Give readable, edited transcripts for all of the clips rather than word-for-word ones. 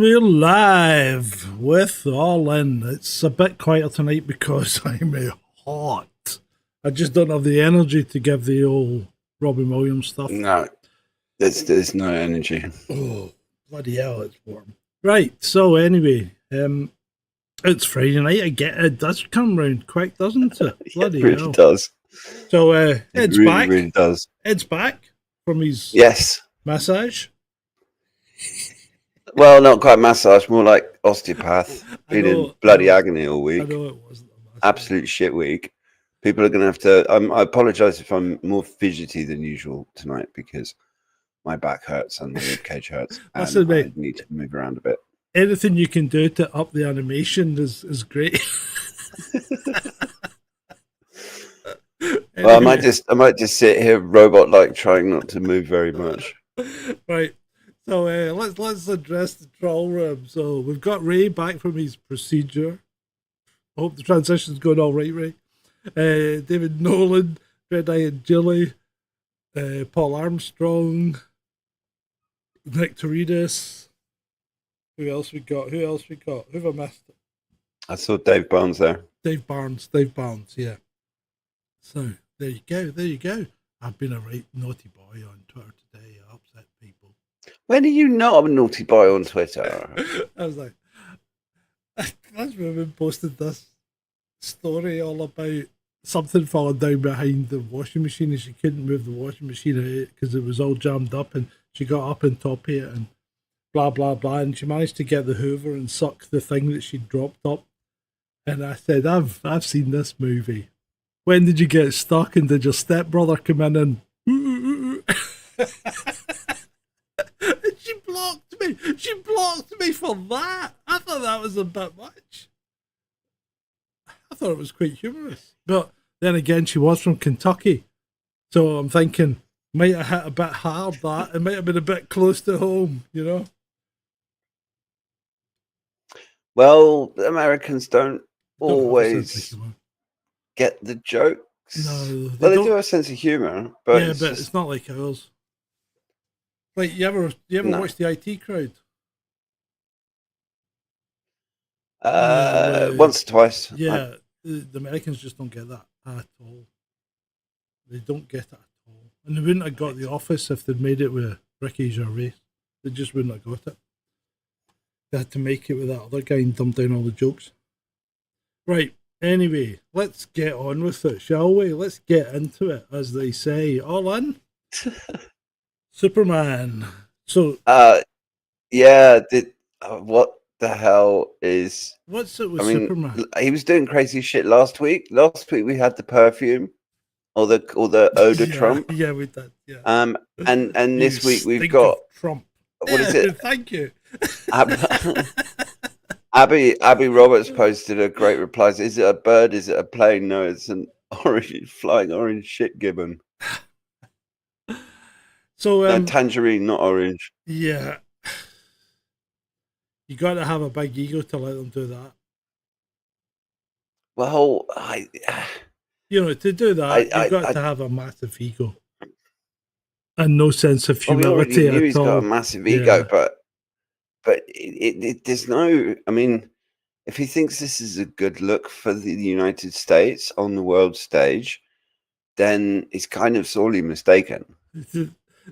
we're live with All In. It's a bit quieter tonight because I'm hot. I just don't have the energy to give the old Robin Williams stuff. No, there's no energy. Oh, bloody hell, it's warm. Right, so anyway, it's Friday night. I get it. Does come round quick, doesn't it? Bloody it really hell. does. So It Ed's really, back. really does. Ed's back from his Yes. massage. Well, not quite massage, more like osteopath. Been in bloody agony all I week. know it wasn't a massage. Absolute shit week. People are going to have to... I apologise if I'm more fidgety than usual tonight because my back hurts and my rib cage hurts. And Listen, mate, I need to move around a bit. anything you can do to up the animation is great. Well, I might just sit here robot-like, trying not to move very much. Right. So let's address the troll room. So we've got Ray back from his procedure. I hope the transition's going all right, Ray. David Nolan, Red Eye and Jilly, Paul Armstrong, Nick Toridis. Who else we got? Who have I missed? I saw Dave Barnes there. Dave Barnes, yeah. So there you go. I've been a right naughty boy on Twitter today. I upset people. When are you not a naughty boy on Twitter? I was like, that's women posted this story all about something falling down behind the washing machine and she couldn't move the washing machine because it was all jammed up and she got up on top of it and blah blah blah and she managed to get the hoover and suck the thing that she dropped up. And I said, I've seen this movie. When did you get stuck and did your stepbrother come in and she blocked me for that. I thought that was a bit much. I thought it was quite humorous. But then again, she was from Kentucky. So I'm thinking, might have hit a bit hard that. It might have been a bit close to home, you know? Well, Americans don't always get the jokes. No, they do have a sense of humour, but yeah, but it's not like ours. Like you ever watch the IT Crowd? Once or twice. Yeah, the Americans just don't get that at all. They don't get it at all, and they wouldn't have got The Office if they'd made it with Ricky Gervais. They just wouldn't have got it. They had to make it with that other guy and dump down all the jokes. Right. Anyway, let's get on with it, shall we? Let's get into it, as they say. All in? Superman. So, yeah. What the hell is? What's it with Superman? He was doing crazy shit last week. Last week we had the perfume, or the odor Trump. Yeah, we did. Yeah. And this week we've got Trump. What is it? Thank you. Abby Roberts posted a great reply. Is it a bird? Is it a plane? No, it's an flying orange shit gibbon. So no, tangerine, not orange. Yeah, you got to have a big ego to let them do that. Well, to do that, you've got to have a massive ego and no sense of humility at all. He's got a massive ego, but there's no. I mean, if he thinks this is a good look for the United States on the world stage, then he's kind of sorely mistaken.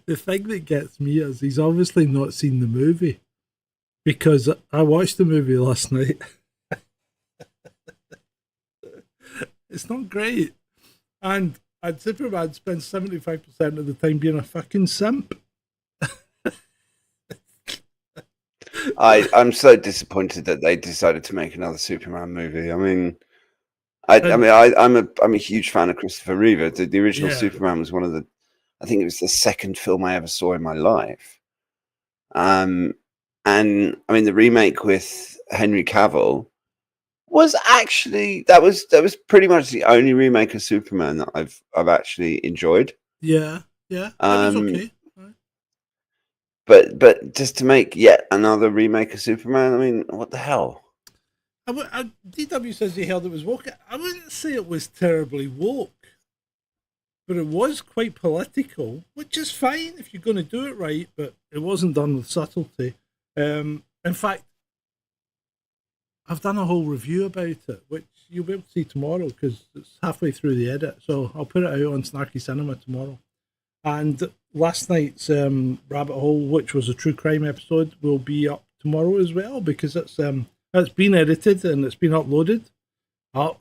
The thing that gets me is he's obviously not seen the movie, because I watched the movie last night. It's not great, and Superman spends 75% of the time being a fucking simp. I'm so disappointed that they decided to make another Superman movie. I mean, I'm a huge fan of Christopher Reeve. The original Superman was one of the, I think it was the second film I ever saw in my life. And I mean, the remake with Henry Cavill was actually that was pretty much the only remake of Superman that I've actually enjoyed. Yeah, that was okay. But just to make yet another remake of Superman, I mean, what the hell? DW says he held it was woke. I wouldn't say it was terribly woke, but it was quite political, which is fine if you're going to do it right, but it wasn't done with subtlety. And In fact, I've done a whole review about it, which you'll be able to see tomorrow because it's halfway through the edit. So I'll put it out on Snarky Cinema tomorrow. And last night's Rabbit Hole, which was a true crime episode, will be up tomorrow as well because it's been edited and it's been uploaded. I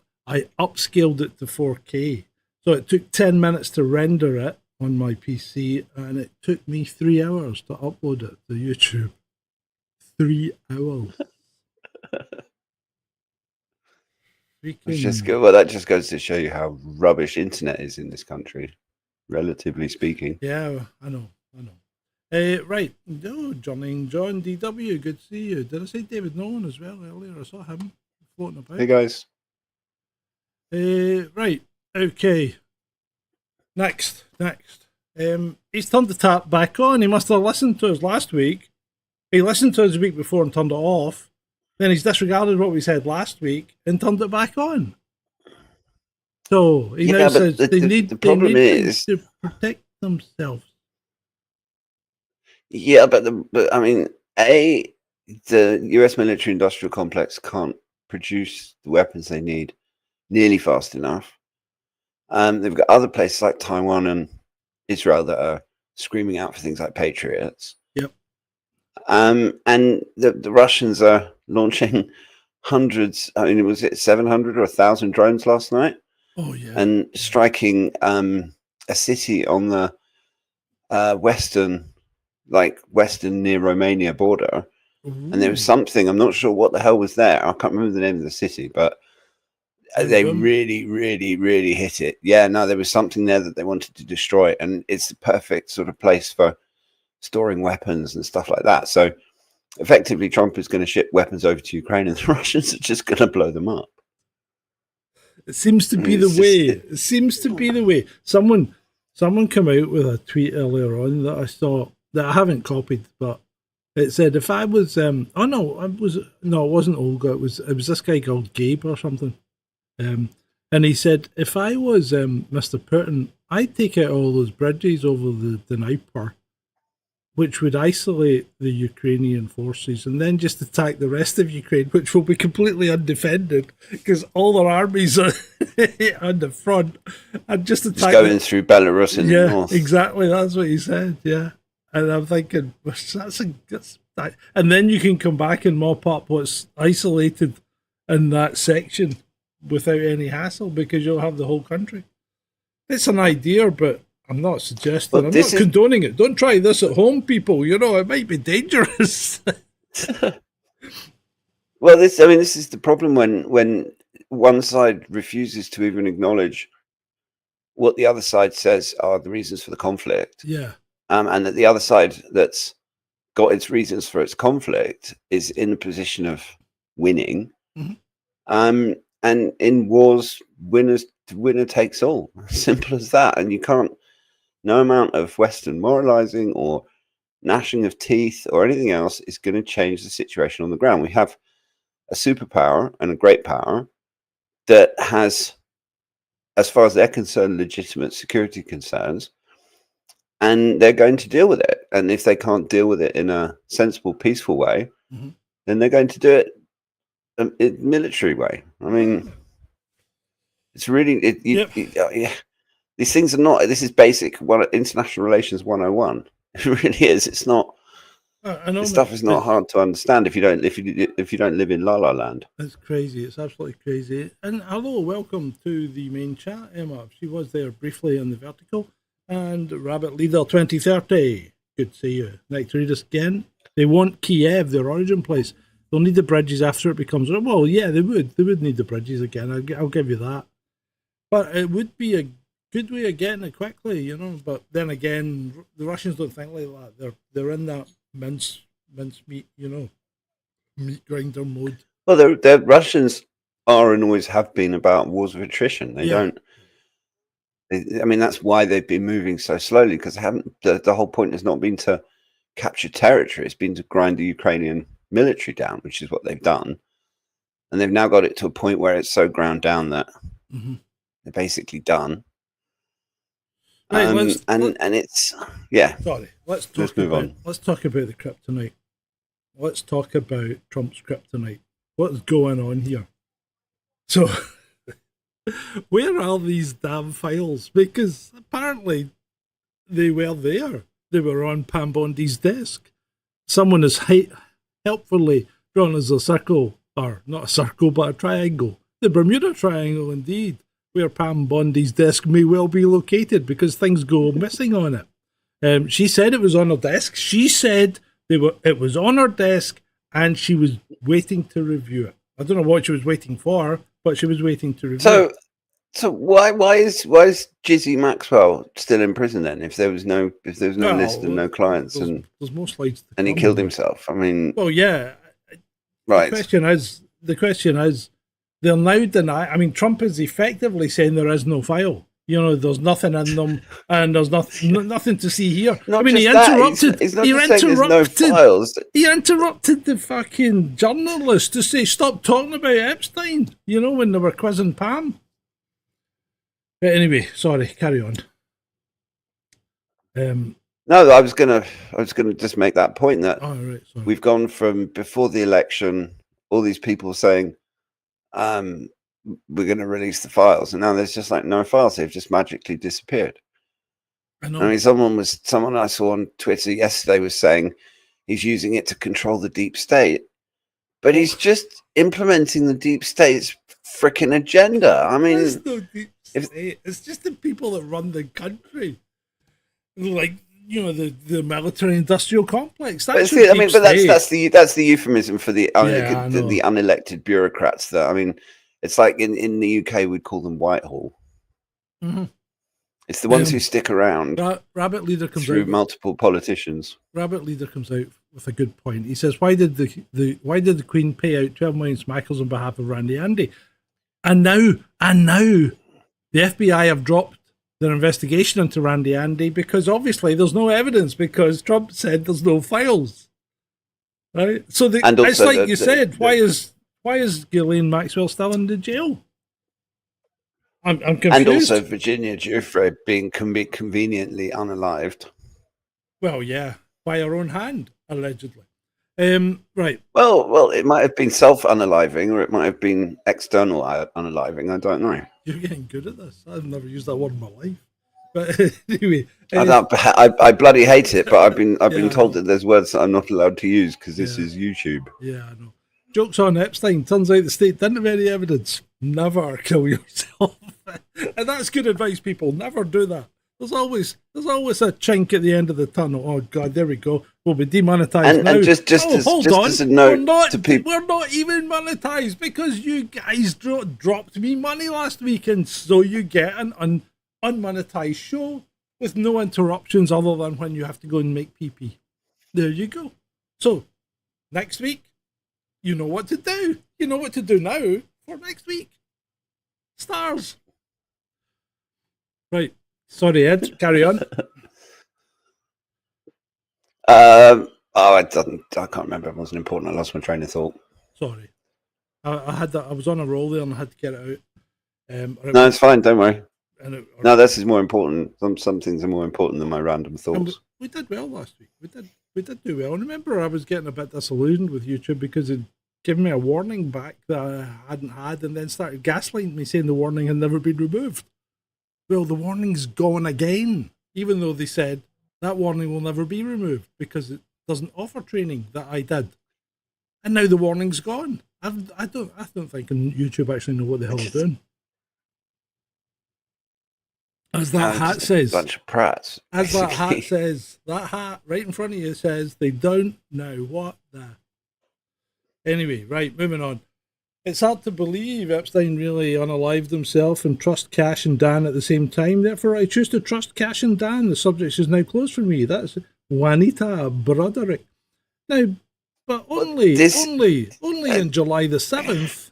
upscaled it to 4K. So it took 10 minutes to render it on my PC and it took me 3 hours to upload it to YouTube. 3 hours. It's just good. Well, that just goes to show you how rubbish internet is in this country, relatively speaking. Yeah, I know. Right. Oh, John DW, good to see you. Did I say David Nolan as well earlier? I saw him floating about. Hey, guys. Right. Okay. Next. He's turned the tap back on. He must have listened to us last week. He listened to us the week before and turned it off. Then he's disregarded what we said last week and turned it back on. So he now says they need to protect themselves. Yeah, but I mean, the US military industrial complex can't produce the weapons they need nearly fast enough. They've got other places like Taiwan and Israel that are screaming out for things like Patriots. Yep. And the Russians are launching hundreds. I mean, was it 700 or 1,000 drones last night? Oh yeah. And striking a city on the western near Romania border. Ooh. And there was something, I'm not sure what the hell was there. I can't remember the name of the city, but they really, really, really hit it. Yeah, no, there was something there that they wanted to destroy, and it's the perfect sort of place for storing weapons and stuff like that. So effectively, Trump is going to ship weapons over to Ukraine, and the Russians are just going to blow them up. It seems to be the way. It seems to be the way. Someone came out with a tweet earlier on that I saw that I haven't copied, but it said if I was it wasn't Olga. It was this guy called Gabe or something. And he said, if I was Mr. Putin, I'd take out all those bridges over the Dnieper, which would isolate the Ukrainian forces, and then just attack the rest of Ukraine, which will be completely undefended because all their armies are on the front, and just attack. It's going through Belarus in the north. Exactly. That's what he said. Yeah, and I'm thinking and then you can come back and mop up what's isolated in that section without any hassle because you'll have the whole country. It's an idea, but I'm not suggesting. I'm not condoning it. Don't try this at home, people. You know, it might be dangerous. Well, this is the problem when one side refuses to even acknowledge what the other side says are the reasons for the conflict. Yeah. And that the other side that's got its reasons for its conflict is in a position of winning. Mm-hmm. And in wars, winner takes all. Simple as that. And you can't. No amount of Western moralizing or gnashing of teeth or anything else is going to change the situation on the ground. We have a superpower and a great power that has, as far as they're concerned, legitimate security concerns, and they're going to deal with it. And if they can't deal with it in a sensible, peaceful way, mm-hmm. then they're going to do it in a military way. I mean, it's really... yeah. These things are not. This is basic international relations 101. It really is. It's not. This stuff is not hard to understand if you don't live in La La Land. It's crazy. It's absolutely crazy. And hello, welcome to the main chat, Emma. She was there briefly on the vertical. And Rabbit Leader 2030. Good to see you. Like to read us again. They want Kiev, their origin place. They'll need the bridges after it becomes. Well, yeah, they would. They would need the bridges again. I'll give you that. But it would be a good way of getting it quickly, you know. But then again, the Russians don't think like that. They're in that mince meat, you know, meat grinder mode. Well, the Russians are and always have been about wars of attrition. They don't. I mean, that's why they've been moving so slowly because they haven't. The whole point has not been to capture territory; it's been to grind the Ukrainian military down, which is what they've done. And they've now got it to a point where it's so ground down that they're basically done. Right, and it's Sorry, let's talk about the kryptonite. let's talk about Trump's kryptonite. What's going on here? So, where are these damn files? Because apparently they were there. They were on Pam Bondi's desk. Someone has helpfully drawn us a circle, or not a circle, but a triangle. The Bermuda Triangle, indeed, where Pam Bondi's desk may well be located because things go missing on it. She said it was on her desk. She said it was on her desk and she was waiting to review it. I don't know what she was waiting for, but she was waiting to review it. So why is Jizzy Maxwell still in prison then? If there was no list and no clients, there's more slides to and he killed himself. I mean, well, yeah. Right. The question is, they're now denying. I mean, Trump is effectively saying there is no file. You know, there's nothing in them, and there's nothing to see here. Not I mean, he interrupted. He interrupted the fucking journalist to say, "Stop talking about Epstein." You know, when they were quizzing Pam. But anyway, sorry. Carry on. No, I was gonna just make that point that we've gone from before the election, all these people saying, we're going to release the files, and now there's just like no files. They've just magically disappeared. I mean, someone I saw on Twitter yesterday was saying he's using it to control the deep state, but he's just implementing the deep state's freaking agenda. I mean, there's no deep state. It's just the people that run the country, like, you know, the military-industrial complex. That's the euphemism for the unelected bureaucrats. That, I mean, it's like in the UK we'd call them Whitehall. Mm-hmm. It's the ones who stick around. Rabbit Leader comes through out multiple politicians. Rabbit Leader comes out with a good point. He says, "Why did the Queen pay out 12 million smackles on behalf of Randy Andy? And now the FBI have dropped their investigation into Randy Andy because obviously there's no evidence because Trump said there's no files, right? So it's like you said, why is Ghislaine Maxwell still in the jail? I'm confused. And also Virginia Giuffre being conveniently unalived. Well, yeah, by her own hand, allegedly. Right. Well, it might have been self-unaliving, or it might have been external unaliving. I don't know. You're getting good at this. I've never used that word in my life. But anyway, I bloody hate it. But I've been told that there's words that I'm not allowed to use because this is YouTube. Yeah, I know. Jokes on Epstein. Turns out the state didn't have any evidence. Never kill yourself. And that's good advice, people. Never do that. There's always a chink at the end of the tunnel. Oh God, there we go. We'll be demonetized now. And hold on. As a note to people, we're not even monetized because you guys dropped me money last week, and so you get an unmonetized show with no interruptions other than when you have to go and make pee-pee. There you go. So next week, you know what to do. You know what to do now for next week. Stars. Right. Sorry, Ed. Carry on. I can't remember. It wasn't important. I lost my train of thought. Sorry. I had that. I was on a roll there and I had to get it out. No, it's fine. Don't worry. This is more important. Some things are more important than my random thoughts. We did well last week. We did do well. And remember, I was getting a bit disillusioned with YouTube because it gave me a warning back that I hadn't had, and then started gaslighting me saying the warning had never been removed. Well, the warning's gone again, even though they said that warning will never be removed because it doesn't offer training that I did. And now the warning's gone. I don't think YouTube actually know what the hell they're doing. As that hat says, bunch of prats. As that hat says, that hat right in front of you says they don't know what the. Anyway, right, moving on. It's hard to believe Epstein really unalived himself and trust Cash and Dan at the same time. Therefore, I choose to trust Cash and Dan. The subject is now closed for me. That's Juanita Broderick. Now, but only in July the 7th.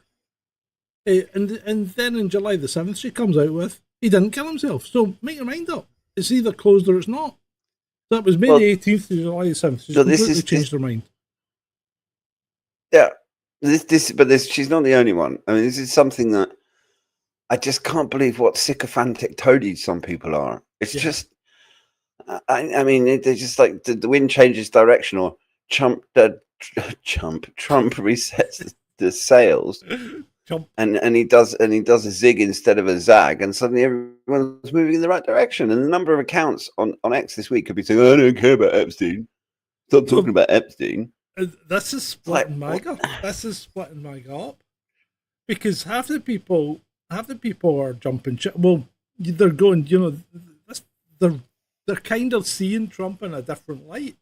And then in July the 7th, she comes out with, he didn't kill himself. So make your mind up. It's either closed or it's not. So that was May the 18th to July the 7th. She's completely changed her mind. Yeah. She's not the only one. I mean, this is something that I just can't believe what sycophantic toadies some people are. It's just, I mean, they're just like the wind changes direction, or Trump resets the sails, Jump. and he does a zig instead of a zag, and suddenly everyone's moving in the right direction. And the number of accounts on X this week could be saying, "I don't care about Epstein. Stop talking about Epstein." This is splitting MAGA. This is splitting MAGA up, because half the people are jumping ship. Well, they're going, they're kind of seeing Trump in a different light.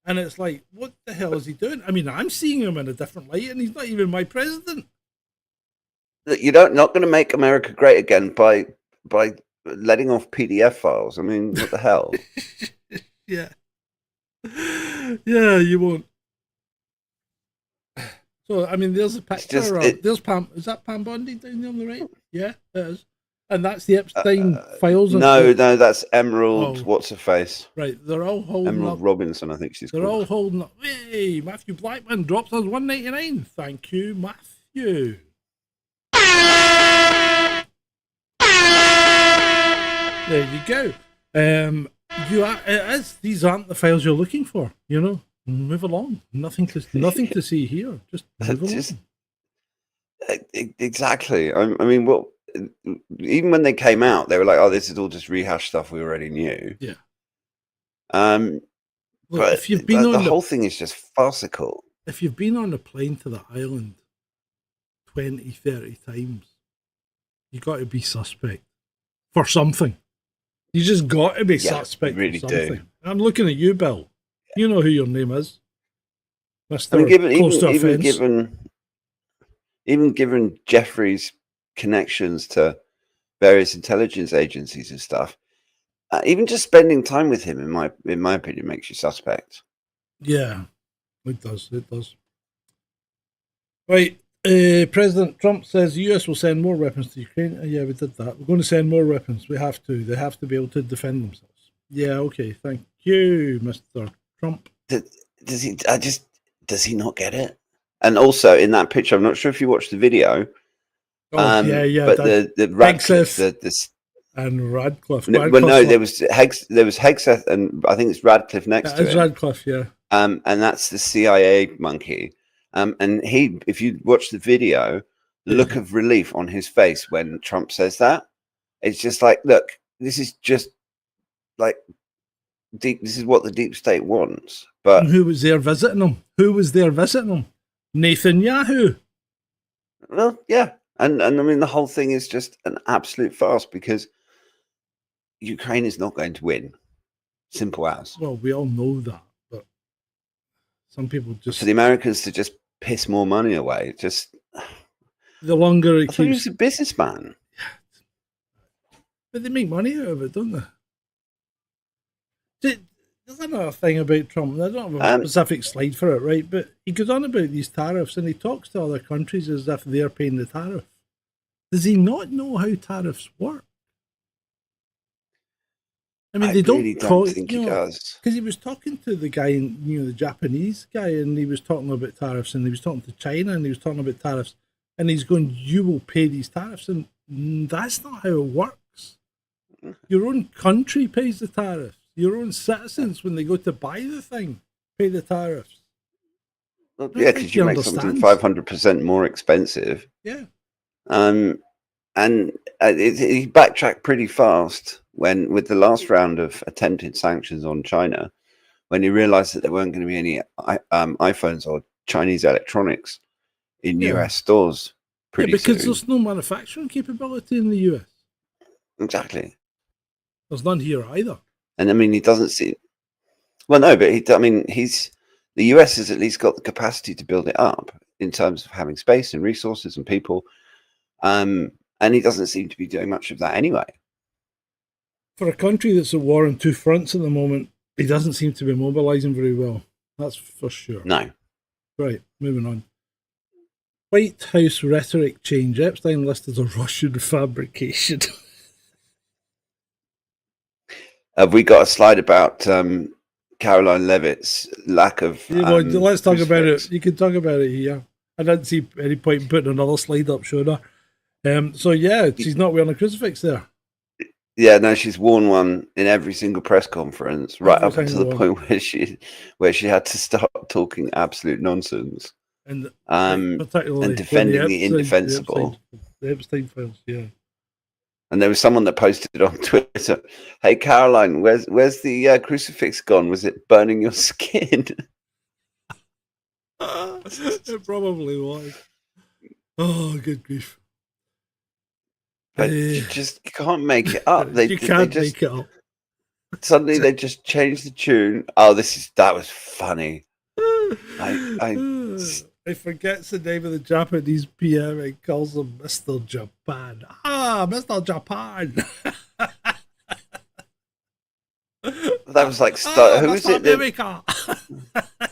And it's like, what the hell is he doing? I mean, I'm seeing him in a different light, and he's not even my president. You're not going to make America great again by letting off PDF files. I mean, what the hell? Yeah, you won't. So, I mean, there's a picture. There's Pam. Is that Pam Bondi down there on the right? Yeah, it is. And that's the Epstein files. No, that's Emerald. Oh. What's her face? Right, they're all holding Emerald up. Robinson, I think she's called. They're all holding up. Hey, Matthew Blackman drops us $1.99. Thank you, Matthew. There you go. These aren't the files you're looking for. Move along. Nothing to see here. Just move along. Exactly. I mean, what? Even when they came out, they were like, "Oh, this is all just rehash stuff we already knew." Yeah. Look, but if you've been the whole thing is just farcical. If you've been on a plane to the island 20, 30 times, you got to be suspect for something. You just got to be suspect. Really for something. do. I'm looking at you, Bill. You know who your name is, Mr. Even given Jeffrey's connections to various intelligence agencies and stuff, even just spending time with him, in my opinion, makes you suspect. Yeah, it does. Right, President Trump says the US will send more weapons to Ukraine. Yeah, we did that. We're going to send more weapons. We have to. They have to be able to defend themselves. Yeah, okay. Thank you, Mr. Trump. Does he not get it? And also in that picture, I'm not sure if you watched the video. But the Radcliffe, and Radcliffe. Well, no, there was Hegseth, and I think it's Radcliffe next to it. It's Radcliffe, yeah. And that's the CIA monkey. And if you watch the video, the look of relief on his face when Trump says that, it's just like, look, this is just like this is what the deep state wants. But and who was there visiting him? Netanyahu. Well, yeah. And I mean, the whole thing is just an absolute farce because Ukraine is not going to win. Simple as. Well, we all know that, but some people just... For the Americans to just piss more money away, just... The longer it keeps... He's a businessman. But they make money out of it, don't they? There's another thing about Trump. I don't have a specific slide for it, right? But he goes on about these tariffs and he talks to other countries as if they're paying the tariff. Does he not know how tariffs work? I mean, they don't think he does. Because he was talking to the guy, the Japanese guy, and he was talking about tariffs, and he was talking to China, and he was talking about tariffs, and he's going, "You will pay these tariffs," and that's not how it works. Your own country pays the tariffs. Your own citizens, when they go to buy the thing, pay the tariffs. Well, yeah, because you make something 500% more expensive. Yeah. And he backtracked pretty fast with the last round of attempted sanctions on China, when he realized that there weren't going to be any iPhones or Chinese electronics in US stores pretty because soon. There's no manufacturing capability in the US. Exactly. There's none here either. And I mean, he doesn't see... Well, no, but the US has at least got the capacity to build it up in terms of having space and resources and people. And he doesn't seem to be doing much of that anyway. For a country that's at war on two fronts at the moment, he doesn't seem to be mobilising very well. That's for sure. No. Right, moving on. White House rhetoric change. Epstein listed as a Russian fabrication. Have we got a slide about Caroline Leavitt's lack of... let's talk about it. You can talk about it here. I didn't see any point in putting another slide up showing her. She's not wearing a crucifix there. Yeah, no, she's worn one in every single press conference, right Every up until the single point where she had to start talking absolute nonsense, And and particularly when defending the indefensible. the Epstein files, yeah. And there was someone that posted on Twitter, "Hey Caroline, where's the crucifix gone? Was it burning your skin?" It probably was. Oh, good grief. But you just can't make it up. You can't make it up. Suddenly they just changed the tune. Oh, that was funny. He forgets the name of the Japanese PM and calls him Mr. Japan. Ah, Mr. Japan. That was like who is it? America.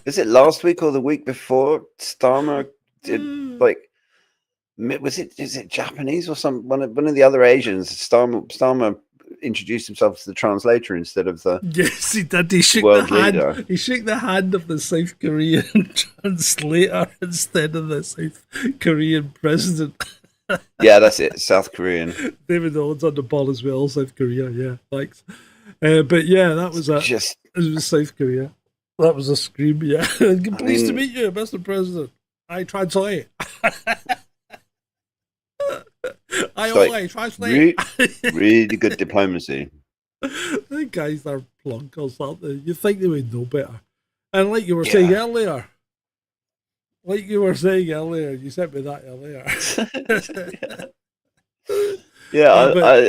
Is it last week or the week before? Starmer did like. Is it Japanese or one of the other Asians? Starmer introduced himself to the translator instead of the yes, he did. He shook world the hand. leader. He shook the hand of the South Korean translator instead of the South Korean president. Yeah, that's it. South Korean. David Owens on the ball as well. South Korea. Yeah, thanks. But yeah, that was it. It was South Korea. That was a scream. Yeah, pleased to meet you, Mr. President. I translate. I translate. Really good diplomacy. The guys are plunkers, aren't they? You think they would know better. And like you were saying earlier, you sent me that earlier.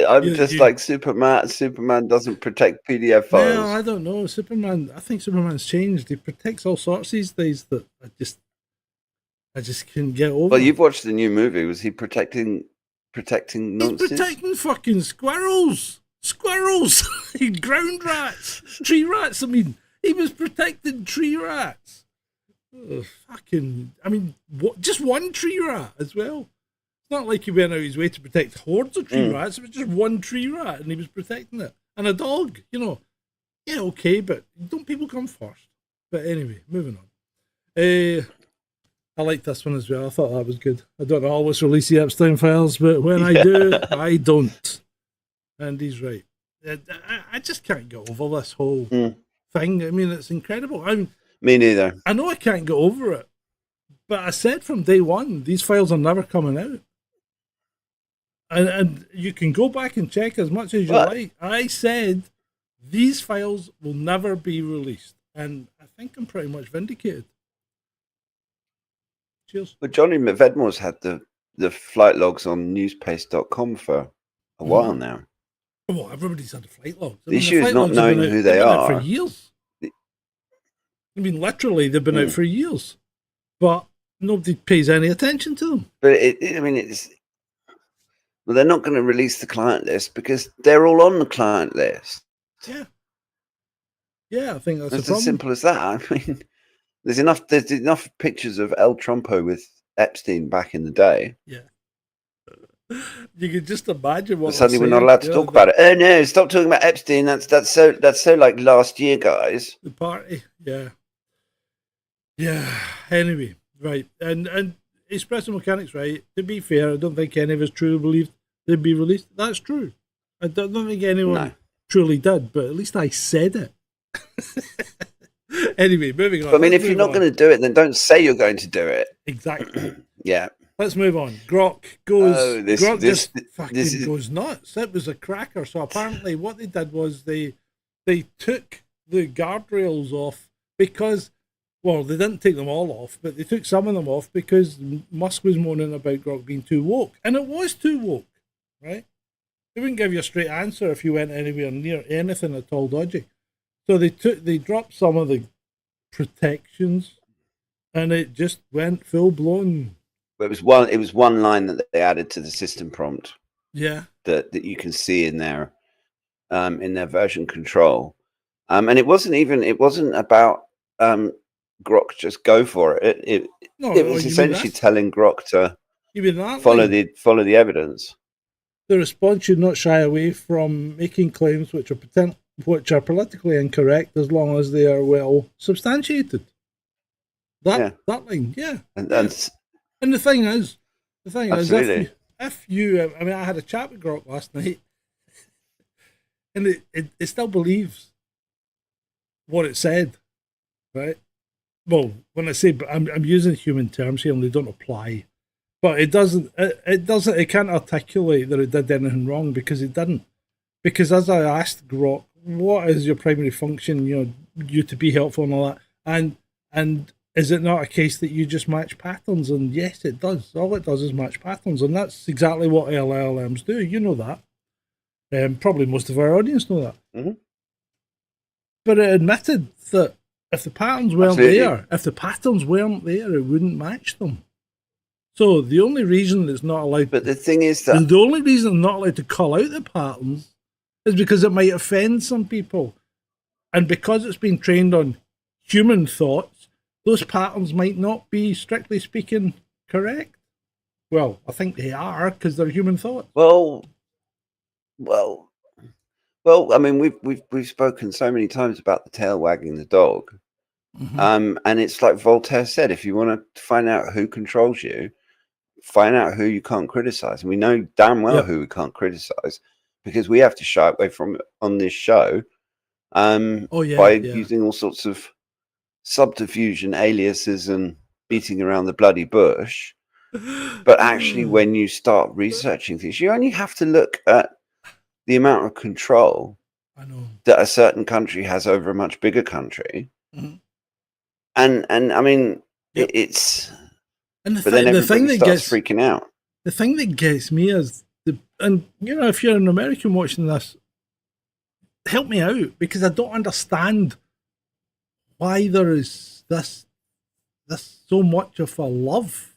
I'm just like Superman. Superman doesn't protect PDF files. No, I don't know. I think Superman's changed. He protects all sorts these days that I just couldn't get over. Well, you've watched the new movie. Was he protecting nonsense? He's protecting fucking squirrels, ground rats, tree rats. I mean, he was protecting tree rats. Oh, just one tree rat as well. It's not like he went out his way to protect hordes of tree rats. It was just one tree rat, and he was protecting it. And a dog, Yeah, okay, but don't people come first? But anyway, moving on. I like this one as well. I thought that was good. I don't always release the Epstein files, but when I do, I don't. And he's right. I just can't get over this whole thing. I mean, it's incredible. Me neither. I know I can't get over it, but I said from day one, these files are never coming out. And you can go back and check as much as you like. I said these files will never be released. And I think I'm pretty much vindicated. Cheers. But Johnny Vedmore's had the flight logs on newspace.com for a while now. Well, everybody's had the flight logs. The issue is not knowing who they are. For years. I mean, literally, they've been out for years. But nobody pays any attention to them. But they're not going to release the client list because they're all on the client list. Yeah. Yeah, I think that's it's as simple as that. I mean, there's enough pictures of El Trumpo with Epstein back in the day. Yeah. You can just imagine what. Suddenly, we're not allowed to talk about it. Oh no! Stop talking about Epstein. That's so like last year, guys. The party, yeah. Anyway, right, and Espresso Mechanics, right? To be fair, I don't think any of us truly believed they'd be released. That's true. I don't think anyone truly did, but at least I said it. Anyway, moving on. I mean, if you're not going to do it, then don't say you're going to do it. Exactly. Yeah. Let's move on. Grok goes. Grok just fucking goes nuts. It was a cracker. So apparently, what they did was they took the guardrails off because, well, they didn't take them all off, but they took some of them off because Musk was moaning about Grok being too woke, and it was too woke, right? They wouldn't give you a straight answer if you went anywhere near anything at all dodgy. So they dropped some of the protections, and it just went full blown. It was one line that they added to the system prompt. Yeah, that you can see in their version control, and it wasn't about Grok just go for it. It was essentially telling Grok to follow the evidence. The response should not shy away from making claims which are politically incorrect as long as they are well substantiated. That line, yeah. And the thing is, if you, I mean, I had a chat with Grok last night, and it still believes what it said, right? Well, when I say, I'm using human terms here, and they don't apply. But it doesn't. It can't articulate that it did anything wrong because it didn't. Because as I asked Grok, what is your primary function? You to be helpful and all that, and is it not a case that you just match patterns? And yes, it does. All it does is match patterns, and that's exactly what LLMs do. You know that. Probably most of our audience know that. Mm-hmm. But it admitted that if the patterns weren't there, it wouldn't match them. So the only reason it's not allowed, but the thing is that the only reason it's not allowed to call out the patterns is because it might offend some people, and because it's been trained on human thoughts, those patterns might not be, strictly speaking, correct. Well, I think they are because they're human thoughts. Well. I mean, we've spoken so many times about the tail wagging the dog, and it's like Voltaire said: if you want to find out who controls you, find out who you can't criticize. And we know damn well who we can't criticize because we have to shy away from it on this show, by using all sorts of subterfuge and aliases and beating around the bloody bush. But actually, when you start researching things, you only have to look at the amount of control that a certain country has over a much bigger country. And I mean, it's... And the thing that starts freaking out. The thing that gets me is, if you're an American watching this, help me out, because I don't understand why there is this so much of a love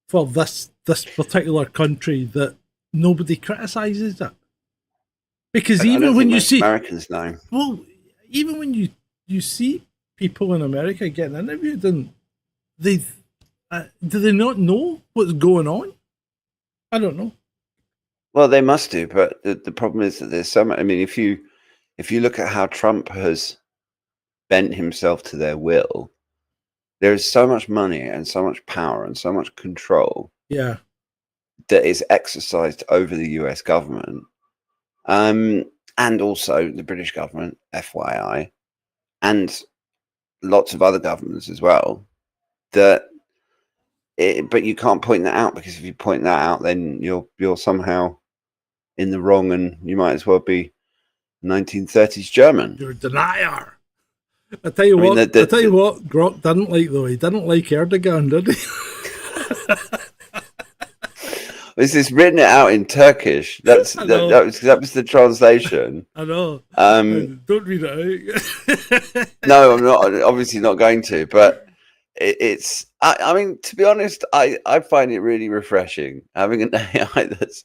for this particular country that nobody criticizes it. Because even when you see Americans know, well, even when you see people in America getting interviewed, and they do they not know what's going on? I don't know. Well, they must do, but the problem is that there's so much. I mean, if you look at how Trump has bent himself to their will, there is so much money and so much power and so much control. Yeah. That is exercised over the US government, and also the British government, FYI, and lots of other governments as well. But you can't point that out, because if you point that out, then you're somehow in the wrong, and you might as well be 1930s German. You're a denier. I tell you what, Grok didn't like, though. He didn't like Erdogan, did he? This is written out in Turkish. That was the translation. I know. Don't read it out. No, I'm not. Obviously not going to. But it's. I mean, to be honest, I find it really refreshing having an AI that's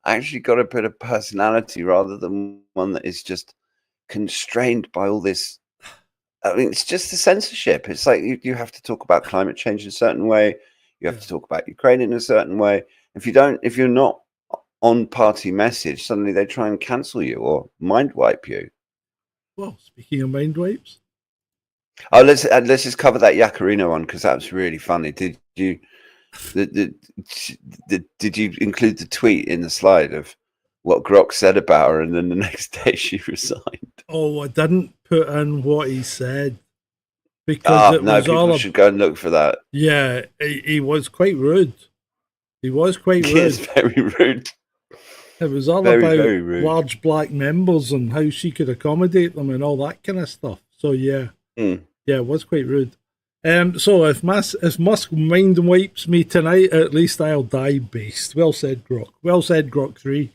actually got a bit of personality rather than one that is just constrained by all this. I mean, it's just the censorship. It's like you have to talk about climate change in a certain way. You have to talk about Ukraine in a certain way. If you're not on party message, suddenly they try and cancel you or mind wipe you. Well, speaking of mind wipes, let's just cover that Yakarina one, because that was really funny. Did you did you include the tweet in the slide of what Grok said about her, and then the next day she resigned? Oh, I didn't put in what he said, because people should go and look for that. Yeah, he was quite rude. He was quite rude. Yes, very rude. It was all about large black members and how she could accommodate them and all that kind of stuff. So yeah, yeah, it was quite rude. So if Musk mind wipes me tonight, at least I'll die based. Well said, Grok. Well said, Grok 3.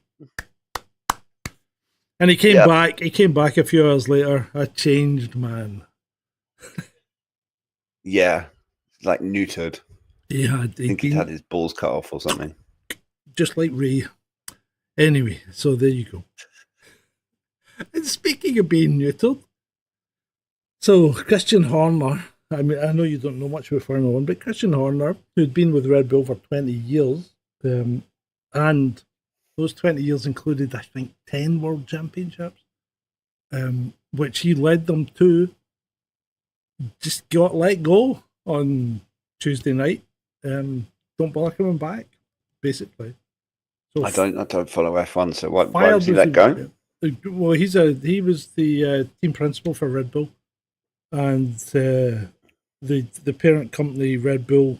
And he came back. He came back a few hours later, a changed man. Yeah, like neutered. Yeah, I think he'd had his balls cut off or something. Just like Ray. Anyway, so there you go. And speaking of being neutered, so Christian Horner, I mean, I know you don't know much about Formula One, but Christian Horner, who'd been with Red Bull for 20 years, and those 20 years included, I think, 10 world championships, which he led them to, just got let go on Tuesday night. Don't bother coming back, basically. So I don't follow F1, so why was he let go? Well, he was the team principal for Red Bull, and the parent company Red Bull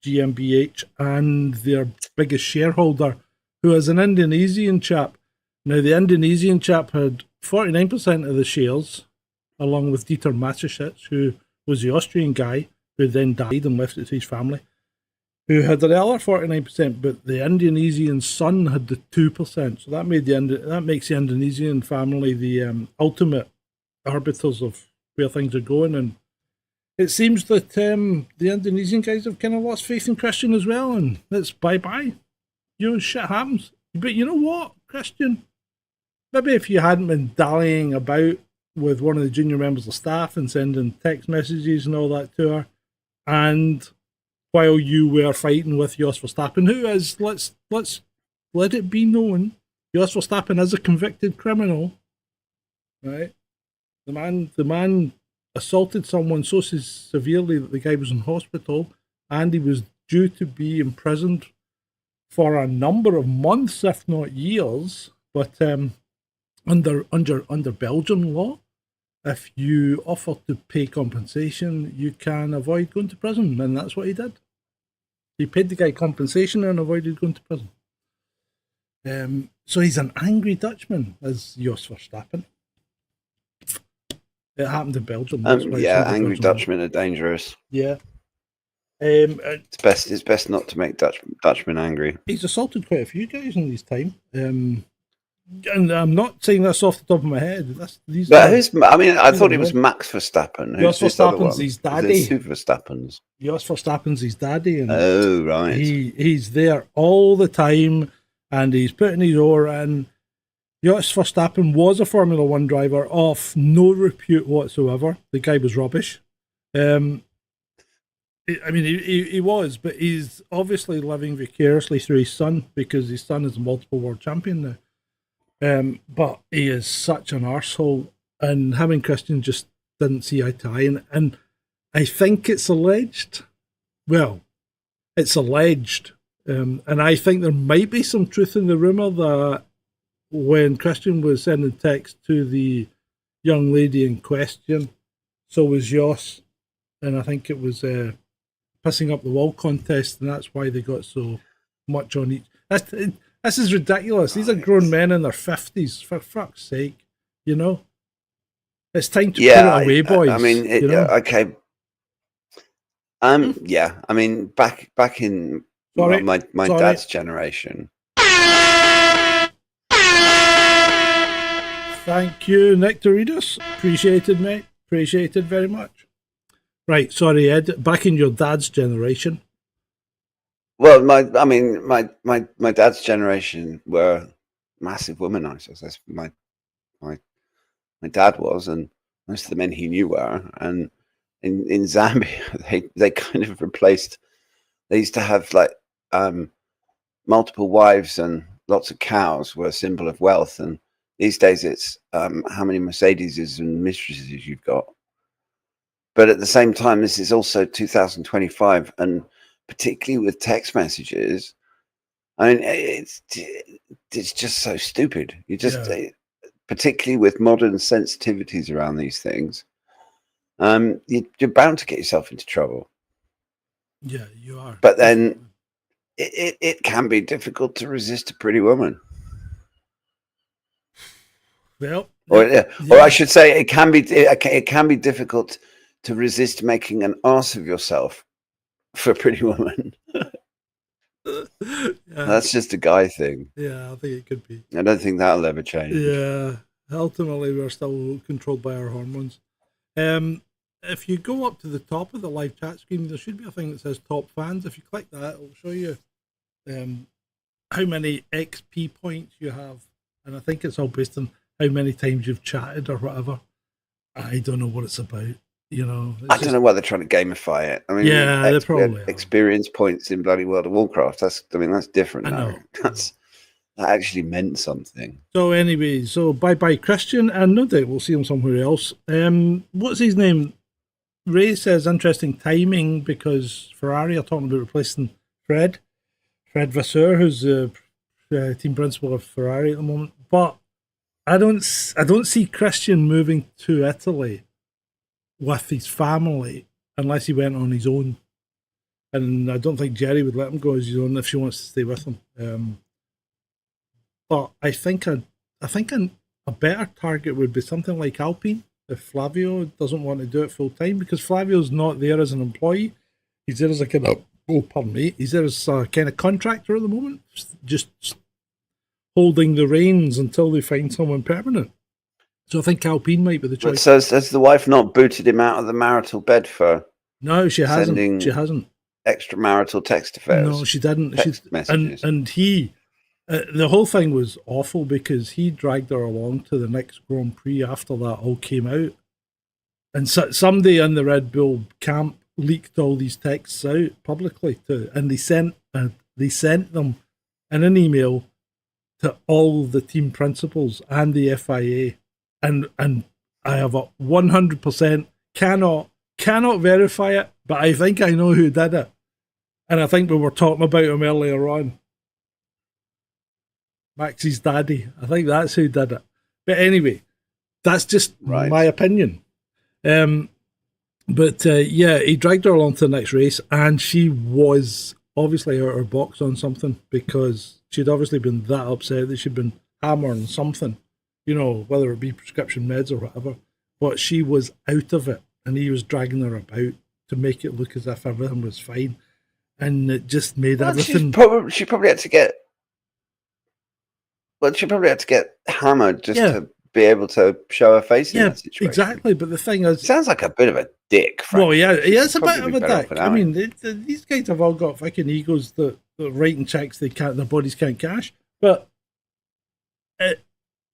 GmbH, and their biggest shareholder, who is an Indonesian chap. Now, the Indonesian chap had 49% of the shares, along with Dieter Mateschitz, who was the Austrian guy who then died and left it to his family, who had the other 49%, but the Indonesian son had the 2%. So that makes the Indonesian family the ultimate arbiters of where things are going. And it seems that the Indonesian guys have kind of lost faith in Christian as well, and it's bye-bye. Shit happens. But you know what, Christian? Maybe if you hadn't been dallying about with one of the junior members of staff and sending text messages and all that to her, and while you were fighting with Jos Verstappen, who is, let's let it be known, Jos Verstappen is a convicted criminal, right? The man assaulted someone so severely that the guy was in hospital, and he was due to be imprisoned for a number of months, if not years. But under Belgian law, if you offer to pay compensation, you can avoid going to prison, and that's what he did. He paid the guy compensation and avoided going to prison. So he's an angry Dutchman, as Jos Verstappen. It happened in Belgium. Angry Dutchmen are dangerous. Yeah. It's best not to make Dutchmen angry. He's assaulted quite a few guys in his time. And I'm not saying this off the top of my head. I thought it was Max Verstappen. Jos Verstappen's his daddy. Super Verstappen's. Jos Verstappen's his daddy. And oh, right. He's there all the time, and he's putting his oar in. Jos Verstappen was a Formula One driver of no repute whatsoever. The guy was rubbish. He was, but he's obviously living vicariously through his son, because his son is a multiple world champion now. But he is such an arsehole, and him and Christian just didn't see eye to eye. And I think it's alleged. Well, it's alleged. And I think there might be some truth in the rumour that when Christian was sending text to the young lady in question, so was Jos. And I think it was pissing up the wall contest, and that's why they got so much on each. This is ridiculous. These are grown men in their 50s, for fuck's sake. It's time to put it away, boys. Okay. Back in my dad's generation. Thank you, Nick Doritos. Appreciated, mate. Appreciated very much. Right, sorry, Ed. Back in your dad's generation. Well, my dad's generation were massive womanizers. That's my dad was, and most of the men he knew were. And in Zambia, they kind of replaced. They used to have multiple wives and lots of cows were a symbol of wealth, and these days it's how many Mercedeses and mistresses you've got. But at the same time, this is also 2025, and particularly with text messages, it's just so stupid. Particularly with modern sensitivities around these things, you're bound to get yourself into trouble. Yeah, you are. But then it can be difficult to resist a pretty woman. Well, or I should say, it can be difficult to resist making an arse of yourself for a pretty woman. That's just a guy thing. Yeah, I think it could be. I don't think that'll ever change. Yeah, ultimately we're still controlled by our hormones. If you go up to the top of the live chat screen, there should be a thing that says top fans. If you click that, it'll show you how many XP points you have, and I think it's all based on how many times you've chatted or whatever. I don't know what it's about. I don't know why they're trying to gamify it. They probably experience points in bloody World of Warcraft. That's different. I know. That actually meant something. So anyway, bye Christian, and no doubt we'll see him somewhere else. What's his name? Ray says interesting timing, because Ferrari are talking about replacing Fred Vasseur, who's the team principal of Ferrari at the moment. But I don't see Christian moving to Italy with his family unless he went on his own. And I don't think Jerry would let him go as his own if she wants to stay with him. But I think a better target would be something like Alpine if Flavio doesn't want to do it full time, because Flavio's not there as an employee. He's there as a kind of he's there as a kind of contractor at the moment, just holding the reins until they find someone permanent. So I think Alpine might be the choice. So has the wife not booted him out of the marital bed for? No, she hasn't. She hasn't. Extramarital text affairs. No, she didn't. Messages. And he, the whole thing was awful because he dragged her along to the next Grand Prix after that all came out, and somebody in the Red Bull camp leaked all these texts out publicly and they sent them in an email to all the team principals and the FIA, and I have a 100% cannot verify it, but I think I know who did it, and I think we were talking about him earlier on. Max's daddy. I think that's who did it. But anyway, that's just my opinion. But he dragged her along to the next race, and she was obviously out of her box on something because she'd obviously been that upset that she'd been hammering something, whether it be prescription meds or whatever. But she was out of it, and he was dragging her about to make it look as if everything was fine, and it just made everything. She probably had to get. Well, she probably had to get hammered just to be able to show her face in that situation. Exactly. But the thing is, sounds like a bit of a dick. Frankly. Well, yeah, he is a bit of a dick. I mean, these guys have all got fucking egos that writing checks their bodies can't cash. But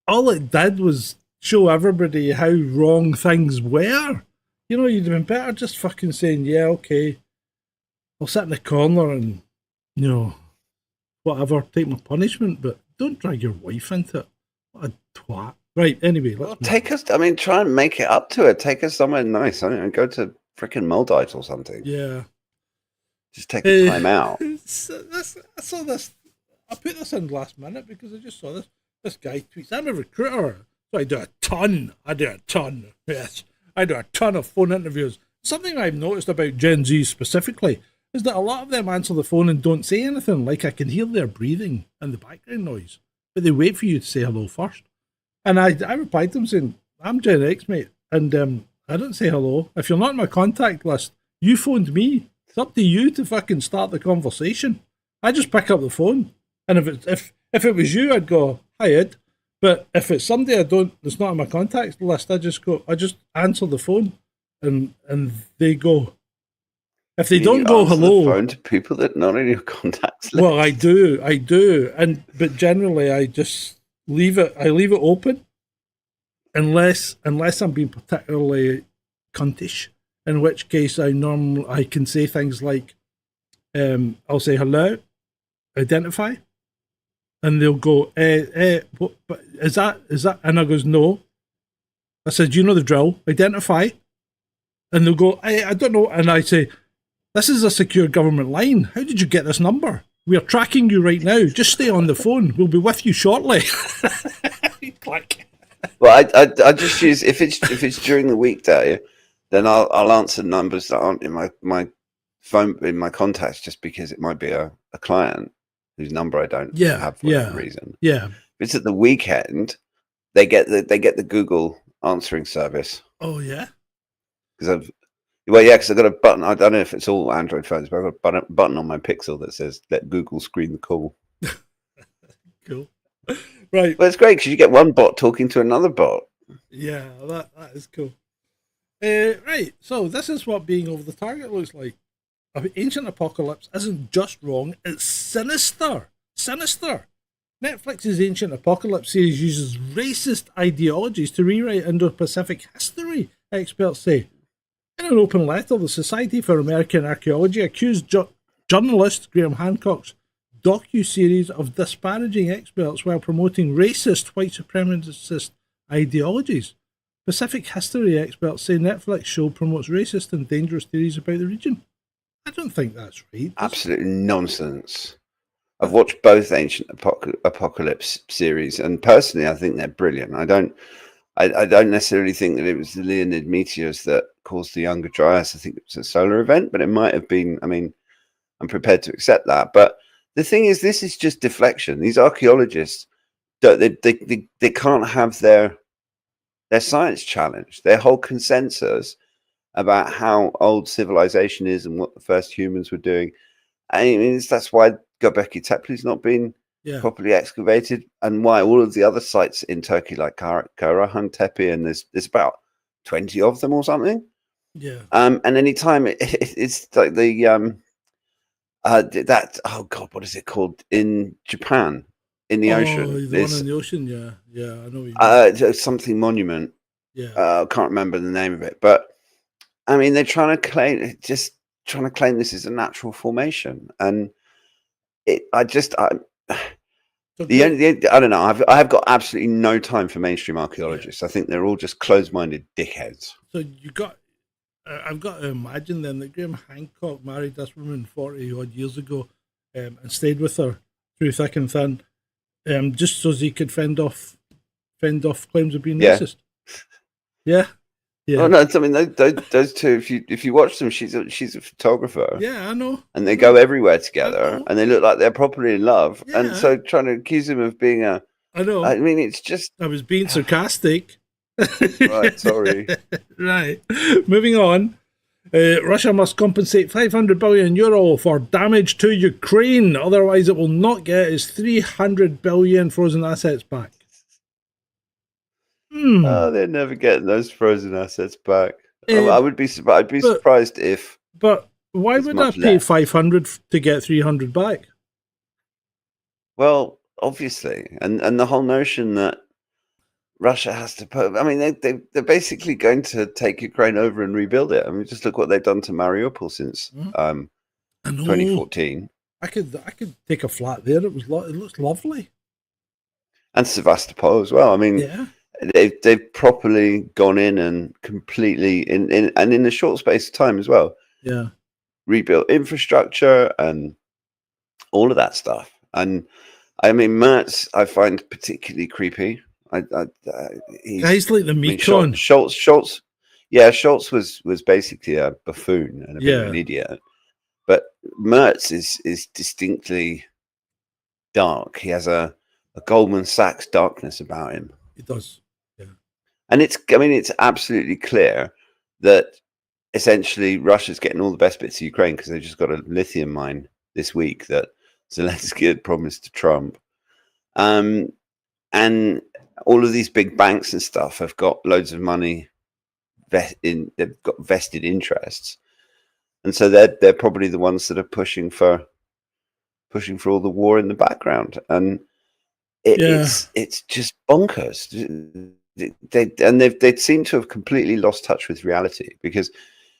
all it did was show everybody how wrong things were. You'd have been better just fucking saying, yeah, okay, I'll sit in the corner and whatever, take my punishment, but don't drag your wife into it. What a twat. Right, anyway. Try and make it up to her. Take her somewhere nice. I don't know, go to freaking Maldives or something. Yeah. Just take the time out. I saw this. I put this in last minute because I just saw this. This guy tweets, I'm a recruiter, so I do a ton. Yes. I do a ton of phone interviews. Something I've noticed about Gen Z specifically is that a lot of them answer the phone and don't say anything. Like I can hear their breathing and the background noise, but they wait for you to say hello first. And I replied to them saying, I'm Gen X, mate, and I don't say hello. If you're not on my contact list, you phoned me. It's up to you to fucking start the conversation. I just pick up the phone, and if it was you, I'd go, hi Ed. But if it's somebody that's not on my contact list, I just answer the phone, and they go. If they don't go hello, the phone to people that not in your contacts list. Well, I do, but generally I just leave it open, unless I'm being particularly cuntish, in which case I can say things like, I'll say hello, identify, and they'll go, what, is that? And I goes, no. I said, do you know the drill? Identify, and they'll go, I don't know, and I say, this is a secure government line. How did you get this number? We are tracking you right now. Just stay on the phone. We'll be with you shortly. Click. Well, I just use if it's during the weekday, then I'll answer numbers that aren't in my phone in my contacts, just because it might be a client whose number I don't have for whatever reason. Yeah. If it's at the weekend, they get the Google answering service. Oh yeah. Because I've got a button. I don't know if it's all Android phones, but I've got a button on my Pixel that says "Let Google screen the call." Cool. Right. Well, it's great because you get one bot talking to another bot. Yeah, that is cool. Right. So this is what being over the target looks like. Ancient Apocalypse isn't just wrong; it's sinister. Sinister. Netflix's Ancient Apocalypse series uses racist ideologies to rewrite Indo-Pacific history, experts say. In an open letter, the Society for American Archaeology accused journalist Graham Hancock's docu-series of disparaging experts while promoting racist white supremacist ideologies. Pacific history experts say Netflix show promotes racist and dangerous theories about the region. I don't think that's right. Absolutely nonsense. I've watched both Ancient Apocalypse series, and personally, I think they're brilliant. I don't necessarily think that it was the Leonid meteors that caused the Younger Dryas. I think it was a solar event, but it might have been. I mean, I'm prepared to accept that. But the thing is, this is just deflection. These archaeologists, they can't have their science challenged. Their whole consensus about how old civilization is and what the first humans were doing. I mean, that's why Göbekli Tepe's not been properly excavated, and why all of the other sites in Turkey, like Karahan Tepe, and there's about 20 of them or something. Yeah. And anytime it's like the that, oh god, what is it called in Japan, in the ocean? The one in the ocean. Yeah, I know what you mean. Something monument. Yeah, I can't remember the name of it, but I mean, they're trying to claim this is a natural formation, and I don't know. I've got absolutely no time for mainstream archaeologists. I think they're all just closed-minded dickheads. So I've got to imagine then that Graham Hancock married this woman 40 odd years ago, and stayed with her through thick and thin, just so he could fend off claims of being racist. Yeah. Yeah. Oh no! I mean, those two. If you watch them, she's a photographer. Yeah, I know. And they go everywhere together, and they look like they're properly in love. Yeah. And so, trying to accuse him of being I know. I mean, it's just. I was being sarcastic. Right. Sorry. Right. Moving on. Russia must compensate €500 billion for damage to Ukraine. Otherwise, it will not get its $300 billion frozen assets back. Oh, they're never getting those frozen assets back. I'd be surprised if. But why would I pay 500 to get 300 back? Well, obviously, and the whole notion that Russia has to put. I mean, they're basically going to take Ukraine over and rebuild it. I mean, just look what they've done to Mariupol since 2014. I could take a flat there. It looks lovely. And Sevastopol as well. I mean. Yeah. They've properly gone in and completely in a short space of time as well. Yeah, rebuilt infrastructure and all of that stuff. And I mean, Mertz, I find particularly creepy. He's like the Mekon. Schultz. Yeah, Schultz was basically a buffoon and a bit of an idiot. But Mertz is distinctly dark. He has a Goldman Sachs darkness about him. He does. And it's absolutely clear that essentially Russia's getting all the best bits of Ukraine because they've just got a lithium mine this week that Zelensky had promised to Trump. And all of these big banks and stuff have got loads of money they've got vested interests. And so they're probably the ones that are pushing for all the war in the background. And it's just bonkers. They seem to have completely lost touch with reality because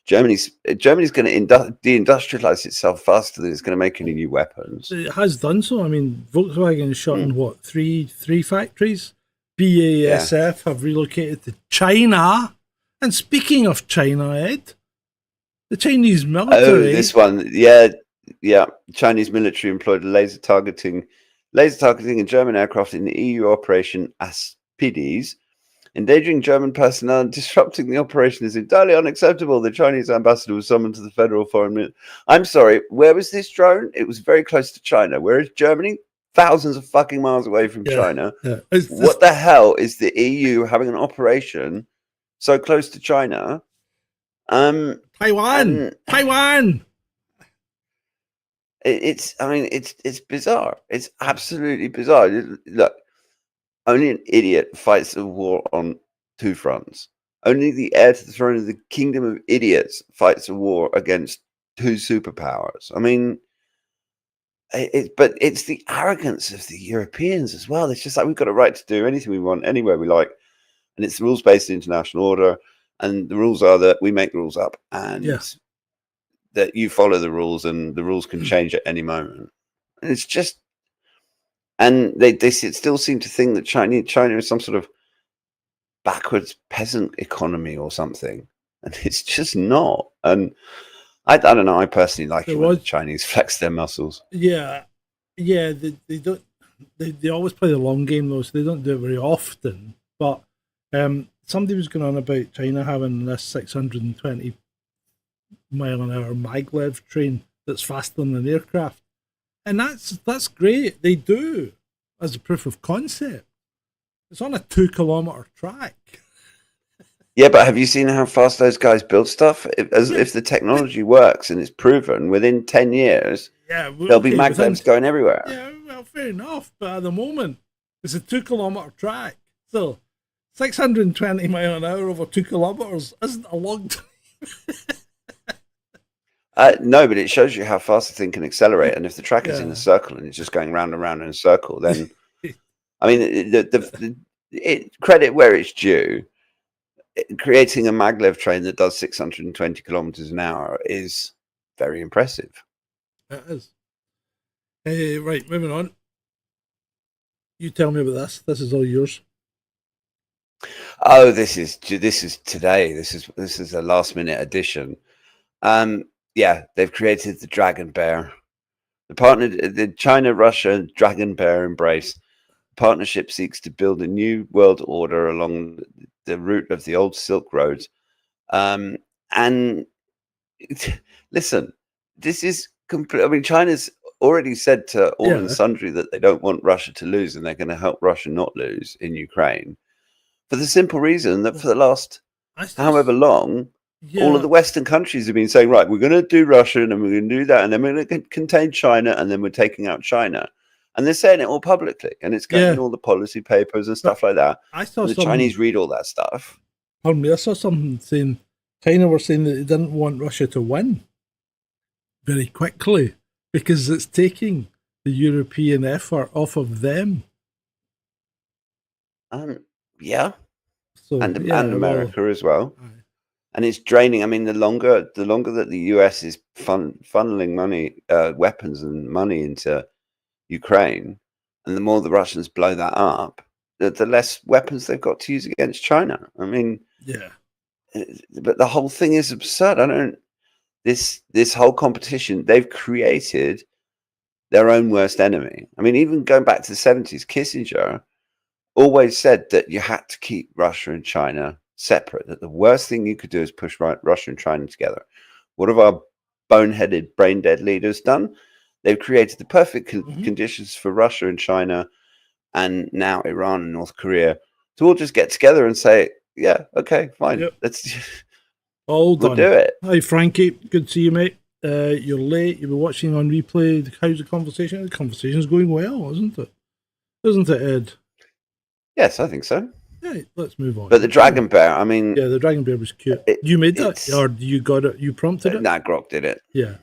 Germany's going to deindustrialize itself faster than it's going to make any new weapons. It has done so. I mean, Volkswagen is shutting three factories. BASF have relocated to China. And speaking of China, Ed, the Chinese military. Oh, this one, yeah. Chinese military employed laser targeting a German aircraft in the EU operation Aspides. Endangering German personnel and disrupting the operation is entirely unacceptable. The Chinese ambassador was summoned to the Federal Foreign Ministry. I'm sorry, where was this drone? It was very close to China. Whereas Germany, thousands of fucking miles away from China. Yeah. What the hell is the EU having an operation so close to China? Taiwan. It's bizarre. It's absolutely bizarre. Look. Only an idiot fights a war on two fronts. Only the heir to the throne of the kingdom of idiots fights a war against two superpowers. I mean, but it's the arrogance of the Europeans as well. It's just like we've got a right to do anything we want, anywhere we like. And it's rules-based international order. And the rules are that we make rules up and that you follow the rules, and the rules can change at any moment. And it's just... And they still seem to think that China is some sort of backwards peasant economy or something, and it's just not. And I don't know. I personally like it when the Chinese flex their muscles. Yeah, Yeah, they don't. They always play the long game though, so they don't do it very often. But somebody was going on about China having this 620-mile-an-hour maglev train that's faster than an aircraft, and that's great. They do as a proof of concept. It's on a 2 kilometer track. Yeah, but have you seen how fast those guys build stuff? Yeah, If the technology works and it's proven, within 10 years, yeah, there'll be okay, within maglevs going everywhere. yeah, well, fair enough. But at the moment, it's a 2 kilometer track. So 620 mile an hour over 2 kilometers isn't a long time. No, but it shows you how fast the thing can accelerate. And if the track is in Yeah. a circle and it's just going round and round in a circle, then I mean, credit where it's due. Creating a maglev train that does 620 kilometers an hour is very impressive. It is. Right, moving on. You tell me about this. This is all yours. Oh, this is today. This is a last minute addition. Yeah, they've created the Dragon Bear. The China-Russia Dragon Bear embrace partnership seeks to build a new world order along the route of the old Silk Road. And listen, this is complete. I mean, China's already said to all and sundry that they don't want Russia to lose, and they're going to help Russia not lose in Ukraine, for the simple reason that for the last however long, all of the Western countries have been saying, right, we're going to do Russia, and we're going to do that, and then we're going to contain China, and then we're taking out China. And they're saying it all publicly, and it's going in all the policy papers and stuff like that. I saw the Chinese read all that stuff. Pardon me, I saw something saying China were saying that they didn't want Russia to win very quickly because it's taking the European effort off of them. Yeah. So, and America as well. And it's draining. I mean, the longer that the US is funneling money, weapons and money into Ukraine, and the more the Russians blow that up, the less weapons they've got to use against China. I mean, but the whole thing is absurd. This whole competition, they've created their own worst enemy. I mean, even going back to the 70s, Kissinger always said that you had to keep Russia and China separate, that the worst thing you could do is push Russia and China together. What have our boneheaded, brain-dead leaders done? They've created the perfect conditions for Russia and China, and now Iran and North Korea, to all just get together and say, yeah, okay, fine. Let's all done. We'll do it. Hi, Frankie. Good to see you, mate. You're late. You've been watching on replay. How's the conversation? The conversation's going well, isn't it? Isn't it, Ed? Yes, I think so. Yeah, let's move on. But the Dragon Bear, I mean... Yeah, the Dragon Bear was cute. You made that? Or you got it? You prompted it? Nah, Grok did it. Yeah.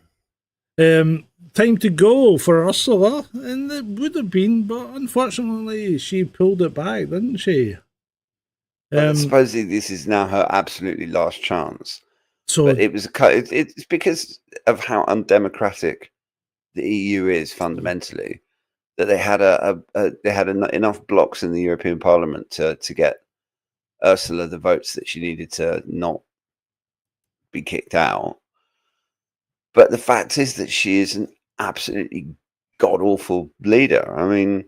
Time to go for Ursula. And it would have been, but unfortunately she pulled it back, didn't she? Supposedly this is now her absolutely last chance. So but it's because of how undemocratic the EU is fundamentally, that they had enough blocks in the European Parliament to get Ursula the votes that she needed to not be kicked out. But the fact is that she is an absolutely god-awful leader. I mean,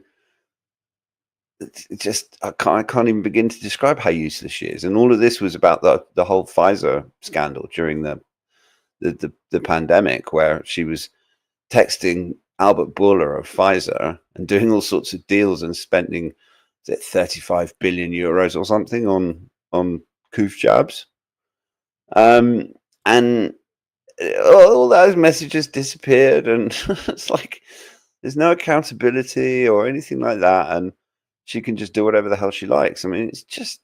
I can't even begin to describe how useless she is. And all of this was about the whole Pfizer scandal during the pandemic, where she was texting Albert Bourla of Pfizer and doing all sorts of deals and spending 35 billion euros or something on coof jabs. And all those messages disappeared, and it's like there's no accountability or anything like that, and she can just do whatever the hell she likes. I mean, it's just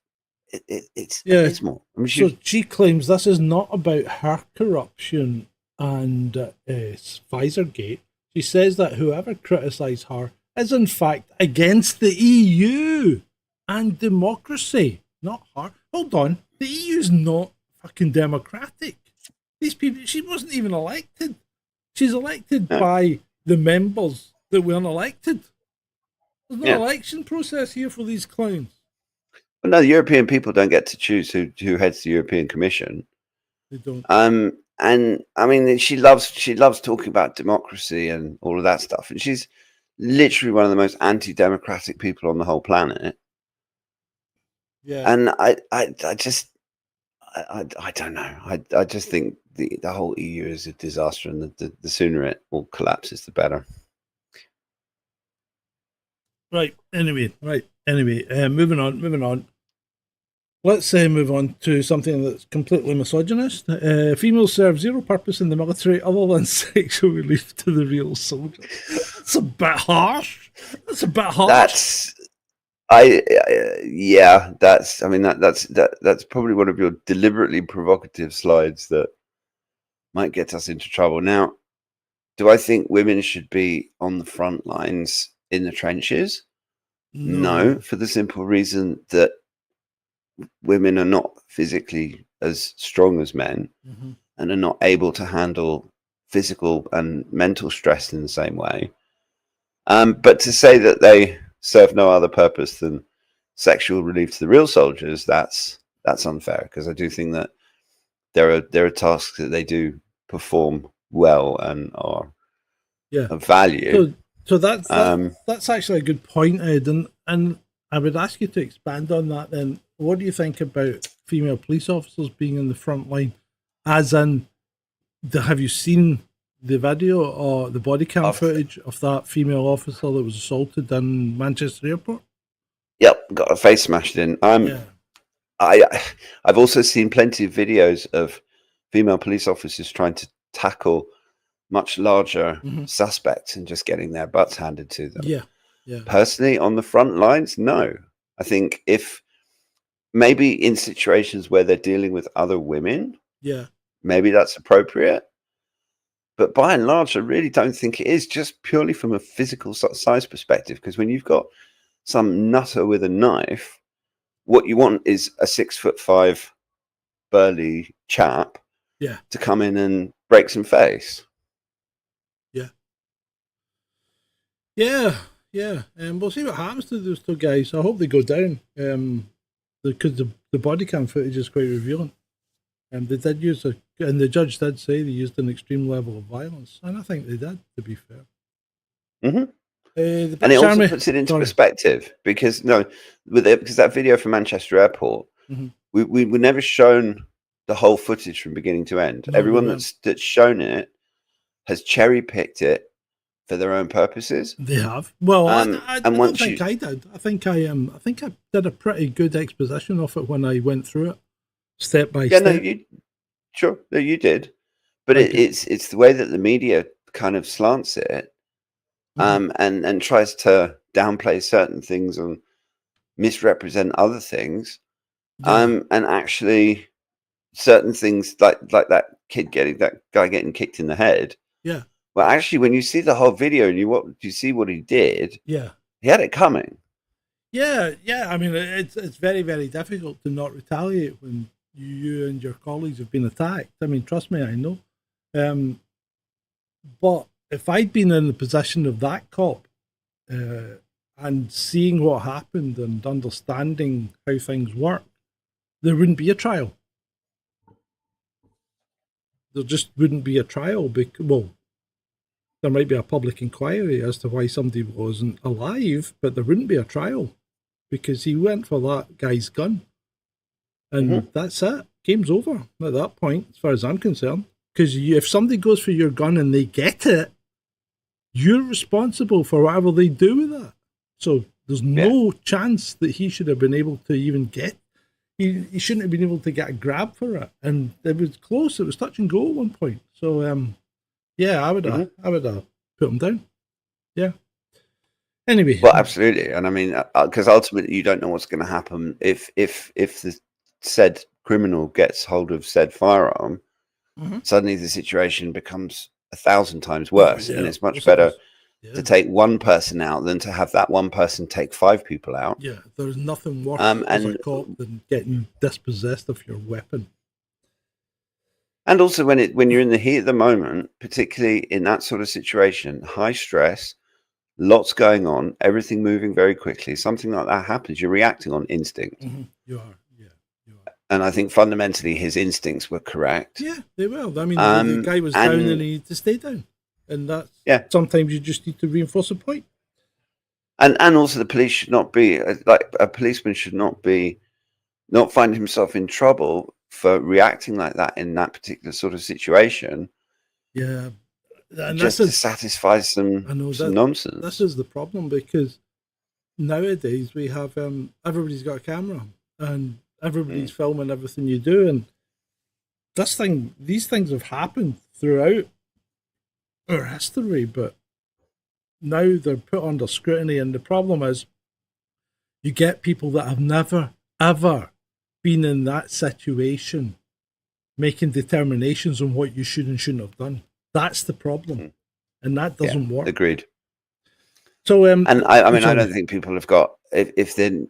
it's abysmal. I mean, so she claims this is not about her corruption and Pfizergate. She says that whoever criticised her is in fact against the EU and democracy, not her. Hold on, the EU is not fucking democratic. These people, she wasn't even elected. She's elected by the members that weren't elected. There's no election process here for these clowns. Well, no, the European people don't get to choose who heads the European Commission. They don't. And I mean, she loves talking about democracy and all of that stuff. And she's literally one of the most anti-democratic people on the whole planet. Yeah. And I don't know. I just think the whole EU is a disaster, and the sooner it all collapses, the better. Right. Anyway, moving on. Let's move on to something that's completely misogynist. Females serve zero purpose in the military other than sexual relief to the real soldiers. That's a bit harsh. That's probably one of your deliberately provocative slides that might get us into trouble. Now, do I think women should be on the front lines in the trenches? No, for the simple reason that women are not physically as strong as men, and are not able to handle physical and mental stress in the same way. But to say that they serve no other purpose than sexual relief to the real soldiers, that's unfair, because I do think that there are tasks that they do perform well and are of value. So that's actually a good point, Ed, and I would ask you to expand on that then. What do you think about female police officers being in the front line? As in, have you seen the video or the body cam footage of that female officer that was assaulted in Manchester Airport? Yep, got her face smashed in. I've also seen plenty of videos of female police officers trying to tackle much larger suspects and just getting their butts handed to them. Yeah. Personally, on the front lines, no. I think if maybe in situations where they're dealing with other women, maybe that's appropriate. But by and large, I really don't think it is, just purely from a physical size perspective. Because when you've got some nutter with a knife, what you want is a 6'5" burly chap to come in and break some face. Yeah. We'll see what happens to those two guys. I hope they go down. Because the body cam footage is quite revealing. They did use and the judge did say they used an extreme level of violence, and I think they did, to be fair. And it also puts it into perspective, because because that video from Manchester Airport, we were never shown the whole footage from beginning to end. Everyone that's shown it has cherry picked it for their own purposes. They have. Well, I don't think I did. I think I did a pretty good exposition of it when I went through it, step by step. No, you did. But it's the way that the media kind of slants it, and tries to downplay certain things and misrepresent other things, and actually certain things like that guy getting kicked in the head. Yeah. Well, actually, when you see the whole video and you see what he did, he had it coming. Yeah. I mean, it's very, very difficult to not retaliate when you and your colleagues have been attacked. I mean, trust me, I know. But if I'd been in the position of that cop, and seeing what happened and understanding how things work, there wouldn't be a trial. There just wouldn't be a trial. There might be a public inquiry as to why somebody wasn't alive, but there wouldn't be a trial because he went for that guy's gun. And that's it. Game's over at that point, as far as I'm concerned. Because if somebody goes for your gun and they get it, you're responsible for whatever they do with that. So there's no chance that he should have been able to even get. He shouldn't have been able to get a grab for it. And it was close. It was touch and go at one point. So, I would have put him down. Yeah. Anyway. Well, absolutely. And I mean, because ultimately you don't know what's going to happen if the said criminal gets hold of said firearm. Suddenly the situation becomes 1,000 times worse, and it's much better to take one person out than to have that one person take 5 people out. Yeah, there's nothing worse as a cop than getting dispossessed of your weapon. And also when you're in the heat of the moment, particularly in that sort of situation, high stress, lots going on, everything moving very quickly, something like that happens, you're reacting on instinct. You are. And I think fundamentally his instincts were correct. Yeah, they were. I mean, the guy was down and he needed to stay down. And that's sometimes you just need to reinforce a point. And also the police should not be like a policeman should not find himself in trouble for reacting like that in that particular sort of situation. Yeah, and just to satisfy some nonsense. This is the problem, because nowadays we have everybody's got a camera and everybody's filming everything you do, and these things have happened throughout our history, but now they're put under scrutiny. And the problem is, you get people that have never ever been in that situation making determinations on what you should and shouldn't have done. That's the problem, and that doesn't work. Agreed. So, and I mean, I don't think people have got. If then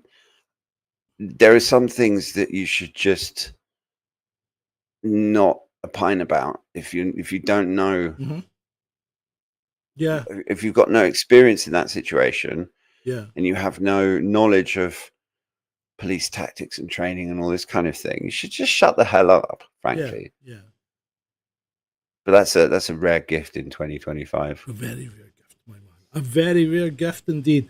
there are some things that you should just not opine about if you don't know. Mm-hmm. Yeah. If you've got no experience in that situation, yeah, and you have no knowledge of police tactics and training and all this kind of thing, you should just shut the hell up, frankly. Yeah. But that's a rare gift in 2025. A very rare gift, my man. A very rare gift indeed.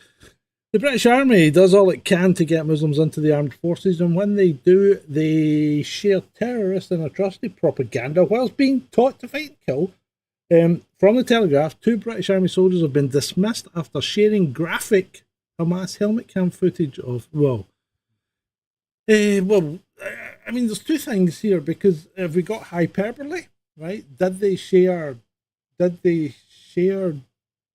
The British Army does all it can to get Muslims into the armed forces, and when they do, they share terrorist and atrocity propaganda whilst being taught to fight and kill. From the Telegraph, 2 British Army soldiers have been dismissed after sharing graphic Hamas helmet cam footage of, I mean, there's 2 things here, because have we got hyperbole, right? Did they share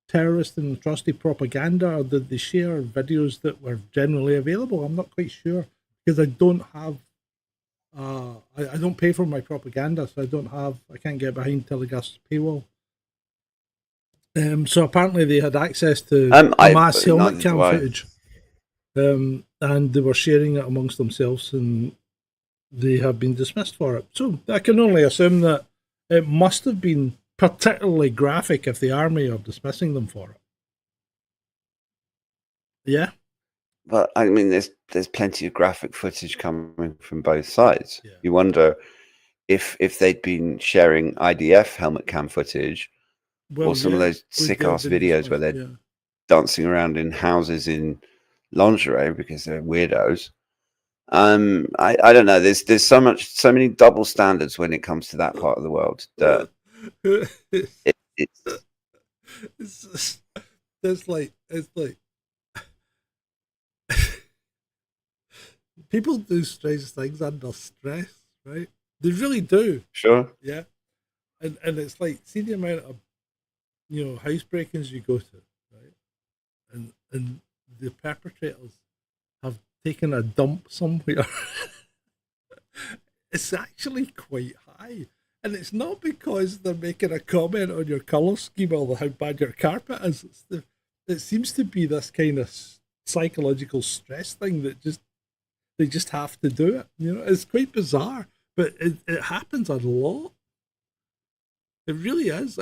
terrorist and atrocity propaganda, or did they share videos that were generally available? I'm not quite sure, because I don't have, I don't pay for my propaganda, so I can't get behind Telegraph's paywall. So apparently they had access to Hamas helmet cam footage, and they were sharing it amongst themselves, and they have been dismissed for it. So I can only assume that it must have been particularly graphic if the army are dismissing them for it. Yeah. But I mean, there's plenty of graphic footage coming from both sides. Yeah. You wonder if they'd been sharing IDF helmet cam footage, or some of those sick ass videos where they're dancing around in houses in lingerie because they're weirdos. I don't know. There's so many double standards when it comes to that part of the world that it's like people do strange things under stress, right? They really do. Sure. Yeah. And it's like, see the amount of house break-ins you go to, right? And the perpetrators have taken a dump somewhere. It's actually quite high. And it's not because they're making a comment on your colour scheme or how bad your carpet is. It seems to be this kind of psychological stress thing that they just have to do it. It's quite bizarre, but it happens a lot. It really is.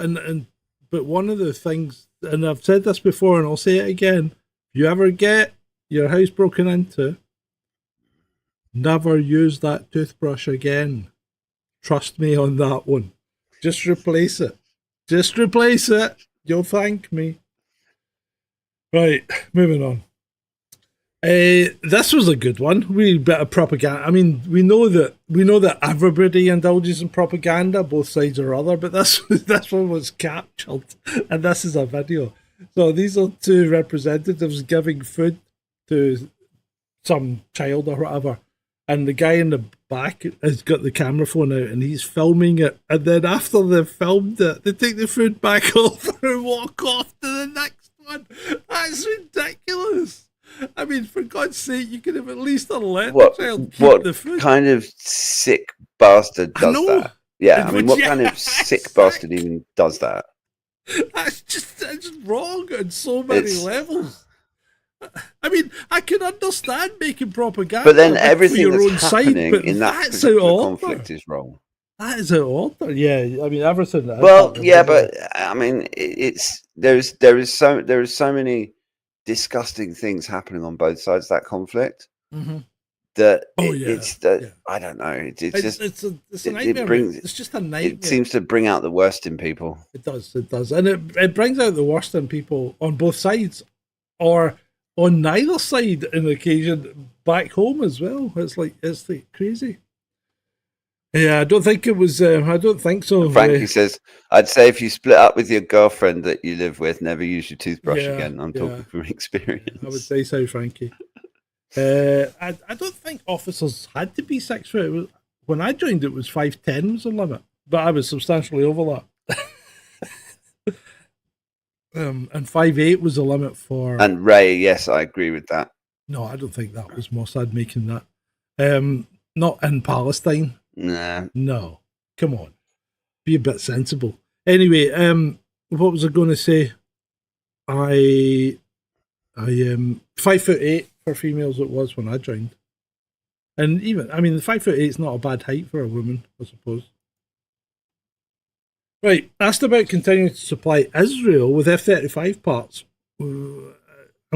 But one of the things, and I've said this before and I'll say it again, if you ever get your house broken into, never use that toothbrush again. Trust me on that one. Just replace it. You'll thank me. Right, moving on. This was a good one. Wee bit of propaganda. I mean, we know that everybody indulges in propaganda, both sides or other. But this one was captured, and this is a video. So these are 2 representatives giving food to some child or whatever, and the guy in the back has got the camera phone out and he's filming it. And then after they've filmed it, they take the food back over and walk off to the next one. That's ridiculous. I mean, for God's sake, you could have at least let the child keep the food. What kind of sick bastard does that? Yeah, I mean, what kind of sick bastard even does that? It's wrong on so many levels. I mean, I can understand making propaganda, but then everything for your that's own happening side, in that particular conflict is wrong. That is out of order. Yeah, I mean everything. Well, yeah, but I mean, there is so many disgusting things happening on both sides of that conflict. Mm-hmm. That I don't know. It's a nightmare. It's just a nightmare. It seems to bring out the worst in people. It does, and it brings out the worst in people on both sides, or on neither side on occasion back home as well. It's like crazy. Yeah, I don't think it was. I don't think so. Frankie says, I'd say if you split up with your girlfriend that you live with, never use your toothbrush again. I'm talking from experience. I would say so, Frankie. I don't think officers had to be 6 foot. When I joined, it was 5'10" was the limit, but I was substantially over that. And 5'8" was the limit for. And Ray, yes, I agree with that. No, I don't think that was Mossad making that. Not in Palestine. Nah. No, come on, be a bit sensible. Anyway, what was I going to say? I 5'8" for females. It was when I joined, and even I mean, the 5'8" is not a bad height for a woman, I suppose. Right, asked about continuing to supply Israel with F-35 parts. I'm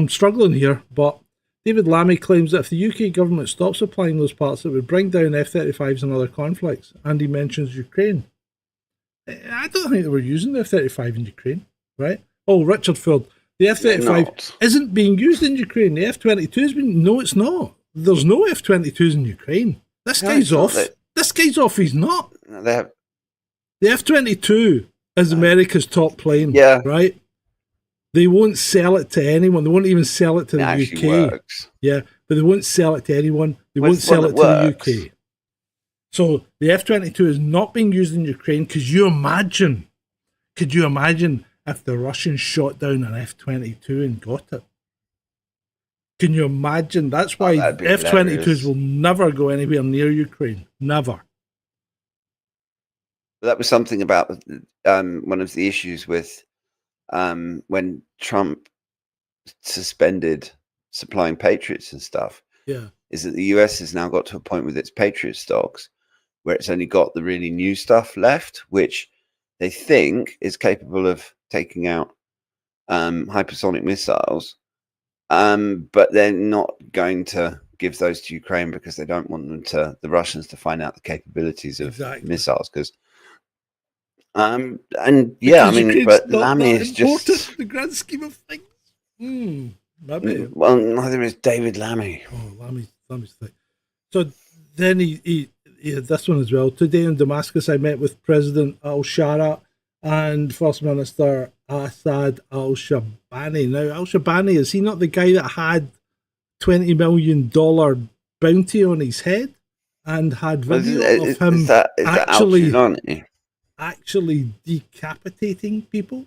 struggling here, but David Lammy claims that if the UK government stops supplying those parts, it would bring down F-35s in other conflicts. And he mentions Ukraine. I don't think they were using the F-35 in Ukraine, right? Oh, Richard Ford. The F-35 isn't being used in Ukraine. The F-22 has been... No, it's not. There's no F-22s in Ukraine. This guy's off. This guy's off. He's not. They have... The F-22 is America's top plane, right? They won't sell it to anyone. They won't even sell it to the UK. Works. Yeah, but they won't sell it to anyone. They won't sell it to the UK. So the F-22 is not being used in Ukraine. Could you imagine if the Russians shot down an F-22 and got it? Can you imagine? That's why F-22s will never go anywhere near Ukraine. Never. That was something about one of the issues with when Trump suspended supplying Patriots and stuff. Yeah, is that the US has now got to a point with its Patriot stocks where it's only got the really new stuff left, which they think is capable of taking out hypersonic missiles, but they're not going to give those to Ukraine because they don't want the Russians to find out the capabilities of missiles. Because but Lammy is just the grand scheme of things. Maybe. Well, neither is David Lammy. Oh, Lammy's thing. So then he had this one as well. Today in Damascus, I met with President al-Shara and First Minister Assad al-Shabani. Now, al-Shabani, is he not the guy that had $20 million bounty on his head and had video of him actually decapitating people?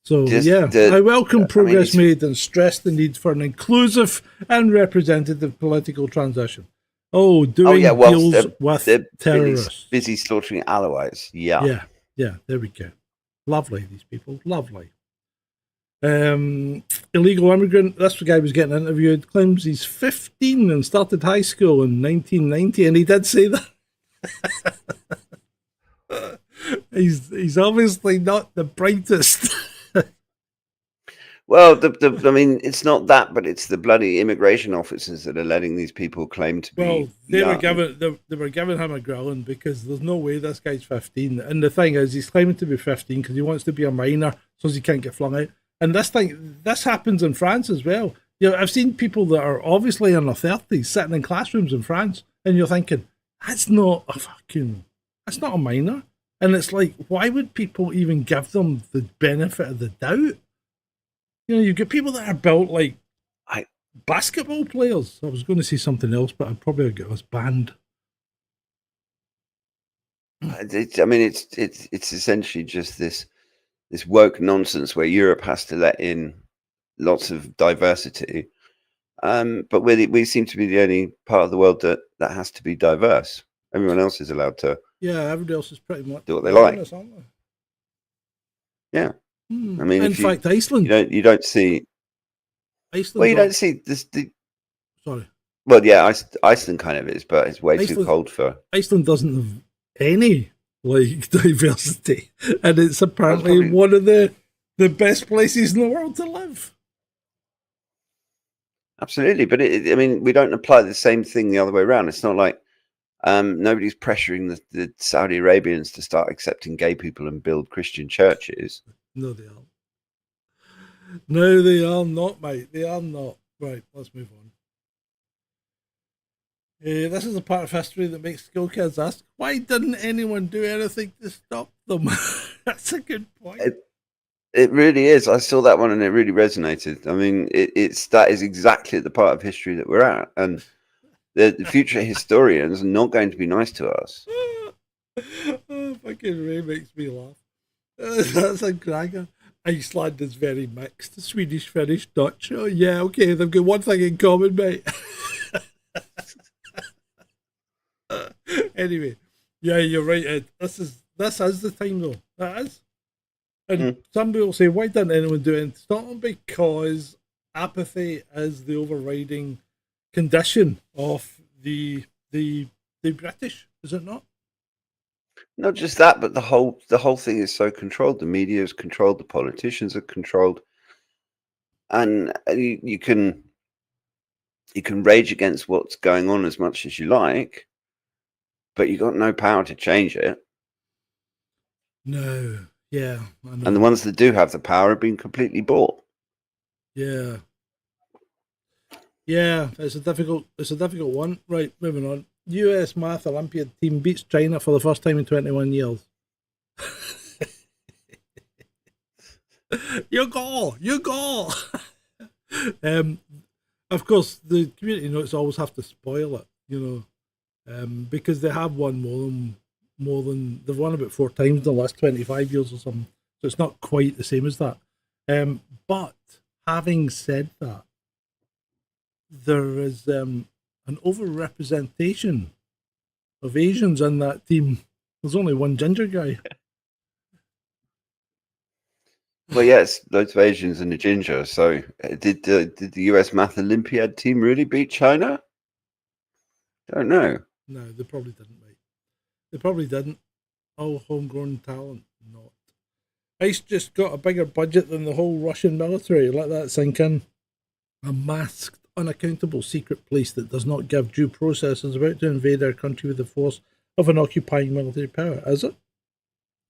So, I welcome progress made and stress the need for an inclusive and representative political transition. Doing deals with terrorists. Busy slaughtering Alawites. Yeah, there we go. Lovely, these people. Lovely. Illegal immigrant, this guy was getting interviewed, claims he's 15 and started high school in 1990, and he did say that. He's obviously not the brightest. Well, I mean, it's not that, but it's the bloody immigration officers that are letting these people claim to be. Well, they were giving him a grilling because there's no way this guy's 15. And the thing is, he's claiming to be 15 because he wants to be a minor, so he can't get flung out. And this happens in France as well. You know, I've seen people that are obviously in their 30s sitting in classrooms in France, and you're thinking, that's not a minor. And it's like, why would people even give them the benefit of the doubt? You know, you get people that are built like basketball players. I was going to say something else, but I'd probably get us banned. I mean, it's essentially just this woke nonsense where Europe has to let in lots of diversity, but we seem to be the only part of the world that has to be diverse. Everyone else is allowed to. Yeah, everybody else is pretty much do what they like. Yeah. I mean, in fact, Iceland. You don't see. Iceland. Well, you don't see this. Sorry. Well, yeah, Iceland kind of is, but it's way too cold for. Iceland doesn't have any diversity, and it's apparently one of the best places in the world to live. Absolutely, but I mean, we don't apply the same thing the other way around. It's not like nobody's pressuring the Saudi Arabians to start accepting gay people and build Christian churches. No, they aren't. No, they are not, mate. They are not. Right, let's move on. This is a part of history that makes school kids ask, why didn't anyone do anything to stop them? That's a good point. It really is. I saw that one and it really resonated. I mean, it's that is exactly the part of history that we're at. And the future historians are not going to be nice to us. Oh, fucking Ray makes me laugh. That's a cracker. Iceland is very mixed. Swedish, Finnish, Dutch. Oh yeah, okay, they've got one thing in common, mate. Anyway, yeah, you're right, Ed. This is the time though. That is. And some people say, why didn't anyone do it? It's not because apathy is the overriding condition of the British, is it not? Not just that, but the whole thing is so controlled. The media is controlled. The politicians are controlled, and you can rage against what's going on as much as you like, but you got no power to change it. No, yeah, I know. And the ones that do have the power have been completely bought. Yeah, it's a difficult one. Right, moving on. US math Olympiad team beats China for the first time in 21 years. You go! Of course, the community notes always have to spoil it, because they have won more than they've won about 4 times in the last 25 years or something. So it's not quite the same as that. But having said that, there is an overrepresentation of Asians in that team. There's only one ginger guy. Well, yes, loads of Asians and a ginger. So, did the US Math Olympiad team really beat China? Don't know. No, they probably didn't, mate. They probably didn't. All homegrown talent, not. ICE just got a bigger budget than the whole Russian military. Let that sink in. A masked, unaccountable secret police that does not give due process is about to invade our country with the force of an occupying military power. Is it?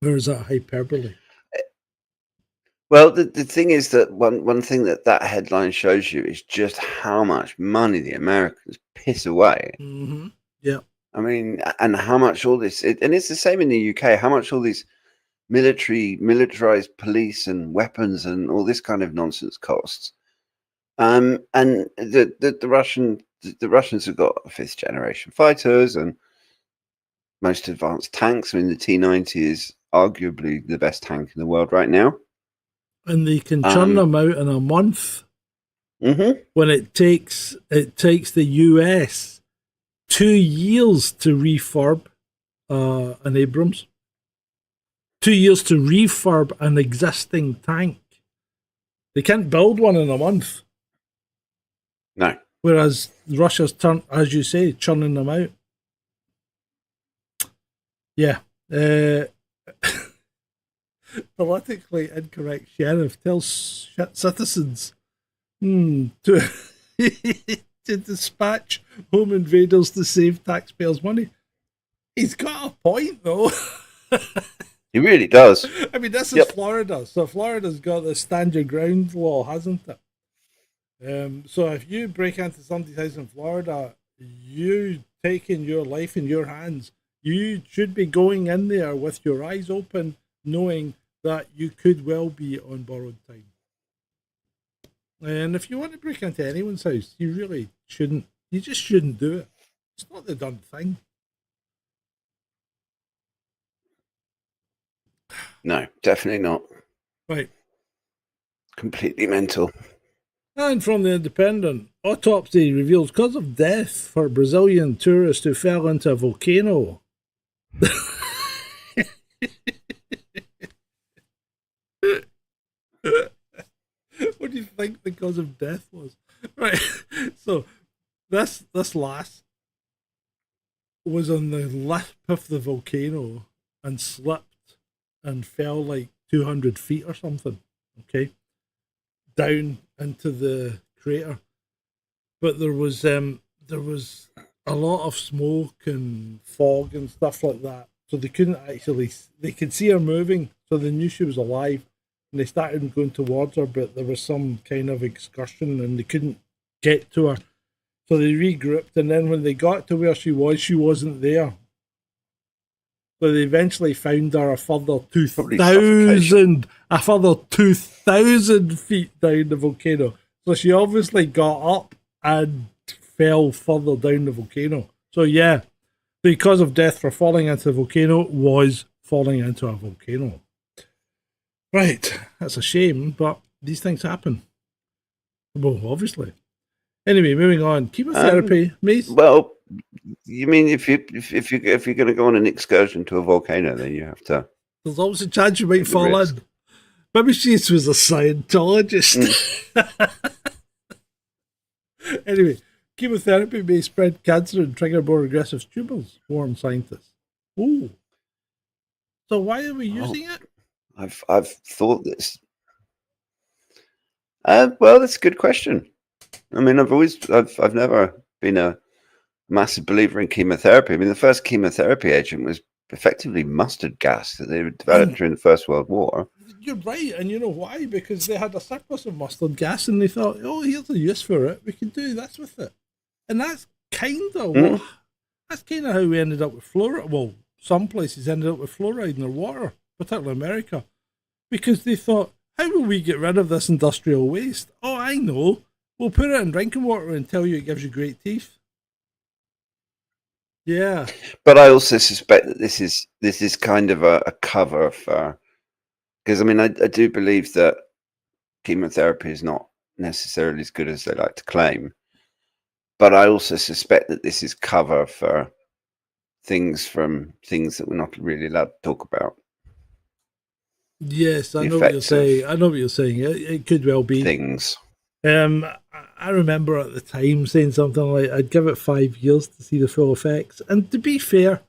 Or is that hyperbole? Well, the thing is that one thing that headline shows you is just how much money the Americans piss away. Mm-hmm. Yeah. I mean, and how much all this, and it's the same in the UK, how much all these militarized police and weapons and all this kind of nonsense costs. And the Russians have got 5th generation fighters and most advanced tanks. I mean, the T-90 is arguably the best tank in the world right now. And they can churn them out in a month. Mm-hmm. When it takes the US 2 years to refurb an Abrams. 2 years to refurb an existing tank. They can't build one in a month. No. Whereas Russia's as you say, churning them out. Yeah. Politically incorrect sheriff tells citizens to to dispatch home invaders to save taxpayers' money. He's got a point, though. He really does. I mean, this is Florida, so Florida's got the stand your ground law, hasn't it? So if you break into somebody's house in Florida, you taking your life in your hands, you should be going in there with your eyes open, knowing that you could well be on borrowed time. And if you want to break into anyone's house, you really shouldn't. You just shouldn't do it. It's not the done thing. No, definitely not. Right. Completely mental. And from the Independent, autopsy reveals cause of death for Brazilian tourist who fell into a volcano. What do you think the cause of death was? Right. So this lass was on the lip of the volcano and slipped and fell like 200 feet or something. Okay. Down into the crater. But there was a lot of smoke and fog and stuff like that. So they couldn't actually, they could see her moving, so they knew she was alive. and they started going towards her, but there was some kind of excursion and they couldn't get to her. So they regrouped, and then when they got to where she wasn't there. So they eventually found her a further 2,000 feet down the volcano. So she obviously got up and fell further down the volcano. So yeah, the cause of death for falling into the volcano was falling into a volcano. Right, that's a shame, but these things happen. Well, obviously. Anyway, moving on. Chemotherapy, Mace. Well, you mean if you're going to go on an excursion to a volcano, then you have to. There's always a chance you might fall in. Maybe she was a Scientologist. Anyway, chemotherapy may spread cancer and trigger more aggressive tumors, warn scientists. Ooh. So why are we using it? I've thought this. Well, that's a good question. I mean, I've never been a massive believer in chemotherapy. I mean, the first chemotherapy agent was effectively mustard gas that they developed during the First World War. You're right, and you know why? Because they had a surplus of mustard gas, and they thought, "Oh, here's a use for it. We can do this with it." And that's kind of how we ended up with fluoride. Well, some places ended up with fluoride in their water, particularly America, because they thought, "How will we get rid of this industrial waste?" Oh, I know. We'll put it in drinking water and tell you it gives you great teeth. Yeah. But I also suspect that this is kind of a cover for, because I mean, I do believe that chemotherapy is not necessarily as good as they like to claim. But I also suspect that this is cover for things that we're not really allowed to talk about. Yes, I know what you're saying. I know what you're saying. It could well be things. I remember at the time saying something like, I'd give it 5 years to see the full effects. And to be fair,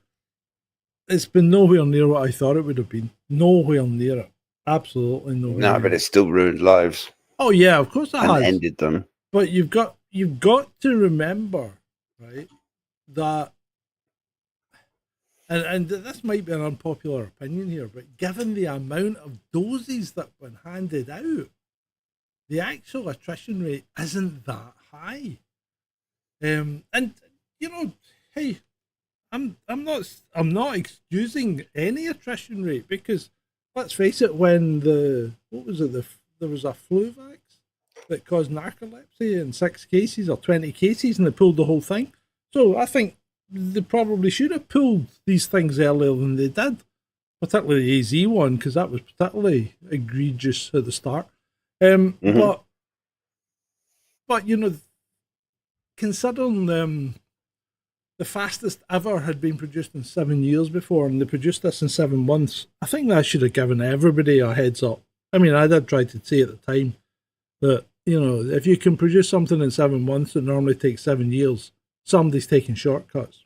it's been nowhere near what I thought it would have been. Nowhere near it. Absolutely nowhere. No, but it's still ruined lives. Oh yeah, of course it has. And ended them. But you've got to remember, right, that, and this might be an unpopular opinion here, but given the amount of doses that have been handed out, the actual attrition rate isn't that high. And you know, hey, I'm not excusing any attrition rate, because let's face it, when there was a flu vax that caused narcolepsy in 6 cases or 20 cases, and they pulled the whole thing. So I think they probably should have pulled these things earlier than they did, particularly the AZ one, because that was particularly egregious at the start. But you know, considering the fastest ever had been produced in 7 years before, and they produced this in 7 months, I think that should have given everybody a heads up. I mean, I did try to say at the time that, you know, if you can produce something in 7 months that normally takes 7 years, somebody's taking shortcuts.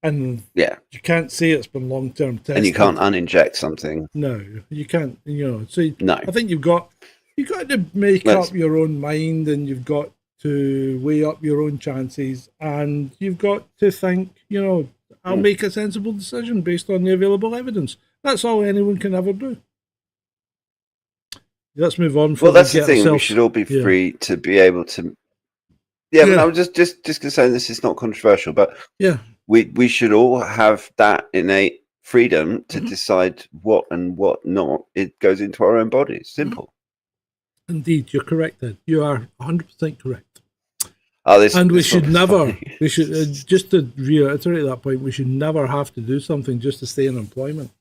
And yeah, you can't say it's been long-term tested. And you can't uninject something. No, you can't. You know, so no. I think you've got to make up your own mind, and you've got to weigh up your own chances, and you've got to think, you know, I'll make a sensible decision based on the available evidence. That's all anyone can ever do. Let's move on. Well, that's the thing. We should all be free to be able to. Yeah, but I was just going to say, this is not controversial, but yeah, we should all have that innate freedom to decide what and what not. It goes into our own bodies. Simple. Indeed, you're correct. Then you are 100% correct. We should never. We should just to reiterate that point. We should never have to do something just to stay in employment.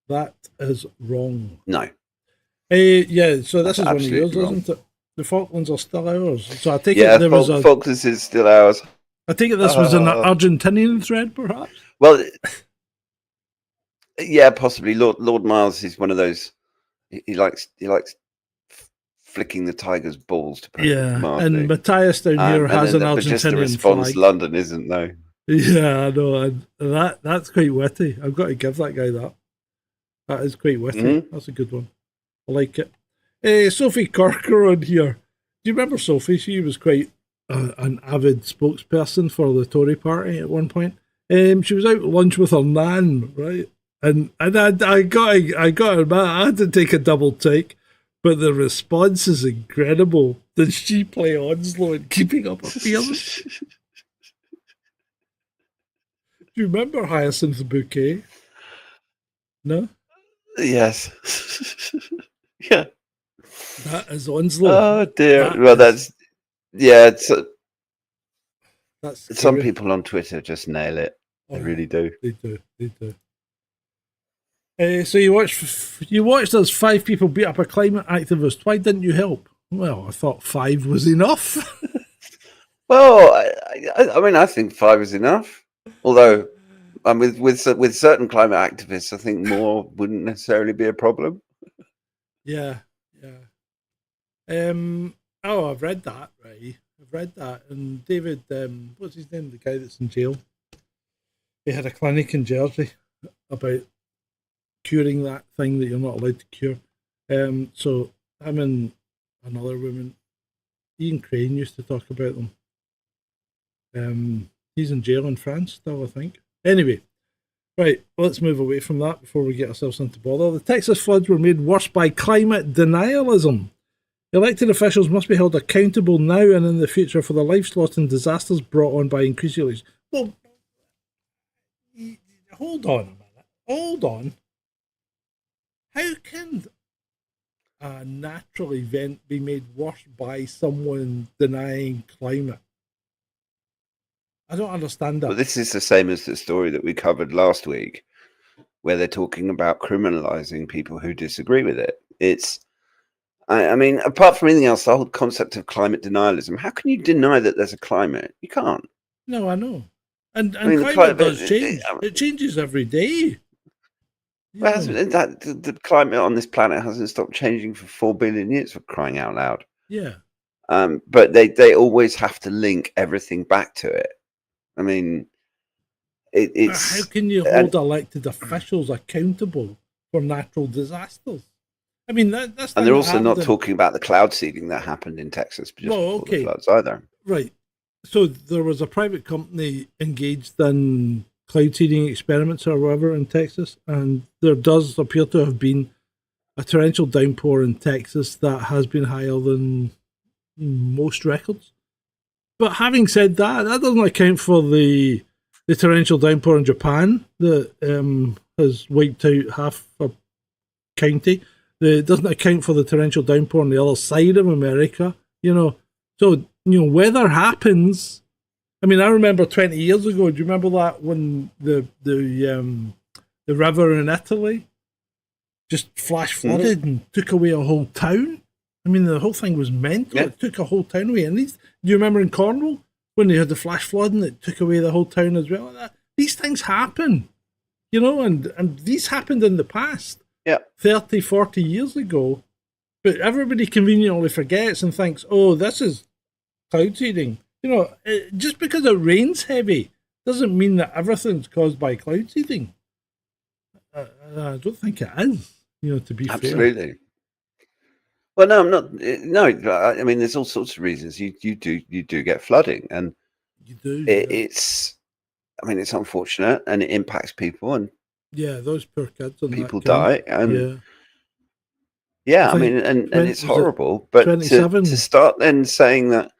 That is wrong. No. Yeah. So this That's is one of yours, wrong. isn't it? The Falklands are still ours. So I take it there was a. Falklands is still ours. I take it this was an Argentinian thread, perhaps. Well, yeah, possibly. Lord Miles is one of those. He likes flicking the tiger's balls to put and Matthias down here has an Argentinian just the response flag. London isn't, though. Yeah, I know, and that's quite witty. I've got to give that guy that. That is quite witty. That's a good one. I like it. Sophie Corker on here. Do you remember Sophie? She was quite an avid spokesperson for the Tory party at one point. She was out at lunch with her nan, right? And I got to admit, I had to take a double take, but the response is incredible. Did she play Onslow in Keeping Up Appearance? Do you remember Hyacinth Bouquet? No? Yes. Yeah. That is Onslow. Oh dear. That Well, is, that's that's some scary. people on Twitter just nail it. Oh, They yeah, really do. They do. They do. So you watched us 5 people beat up a climate activist. Why didn't you help? Well, I thought 5 was enough. Well, I mean, I think 5 is enough. Although, with certain climate activists, I think more wouldn't necessarily be a problem. Yeah, yeah. Oh, I've read that, right? I've read that. And David, what's his name? The guy that's in jail. He had a clinic in Jersey about curing that thing that you're not allowed to cure. So him and another woman, Ian Crane used to talk about them. He's in jail in France still, I think. Anyway, right, let's move away from that before we get ourselves into bother. The Texas floods were made worse by climate denialism. Elected officials must be held accountable now and in the future for the lives lost and disasters brought on by increasing. Well, hold on a minute. Hold on. How can a natural event be made worse by someone denying climate? I don't understand that. Well, this is the same as the story that we covered last week, where they're talking about criminalizing people who disagree with it. I mean, apart from anything else, the whole concept of climate denialism, how can you deny that there's a climate? You can't. No, I know. And I mean, climate does change. It changes every day. Well, the climate on this planet hasn't stopped changing for 4 billion years, for crying out loud. Yeah. But they always have to link everything back to it. I mean, it's... How can you hold elected officials accountable for natural disasters? I mean, that's... And they're also not talking about the cloud seeding that happened in Texas just before the floods either. Right. So there was a private company engaged in cloud seeding experiments or whatever in Texas, and there does appear to have been a torrential downpour in Texas that has been higher than most records. But having said that, that doesn't account for the torrential downpour in Japan that has wiped out half a county. It doesn't account for the torrential downpour on the other side of America. So weather happens. I mean, I remember 20 years ago. Do you remember that when the river in Italy just flash flooded and took away a whole town? I mean, the whole thing was mental. Yeah. It took a whole town away. And do you remember in Cornwall when they had the flash flood and it took away the whole town as well? These things happen, and these happened in the past. Yeah, 30, 40 years ago. But everybody conveniently forgets and thinks, oh, this is cloud seeding. Just because it rains heavy doesn't mean that everything's caused by cloud seeding. I don't think it is, to be fair. Absolutely. Well, no, I'm not. No, I mean, there's all sorts of reasons. You do get flooding, and you do. It's unfortunate, and it impacts people, and those poor kids. People die, and I mean, and it's horrible. But to start then saying that,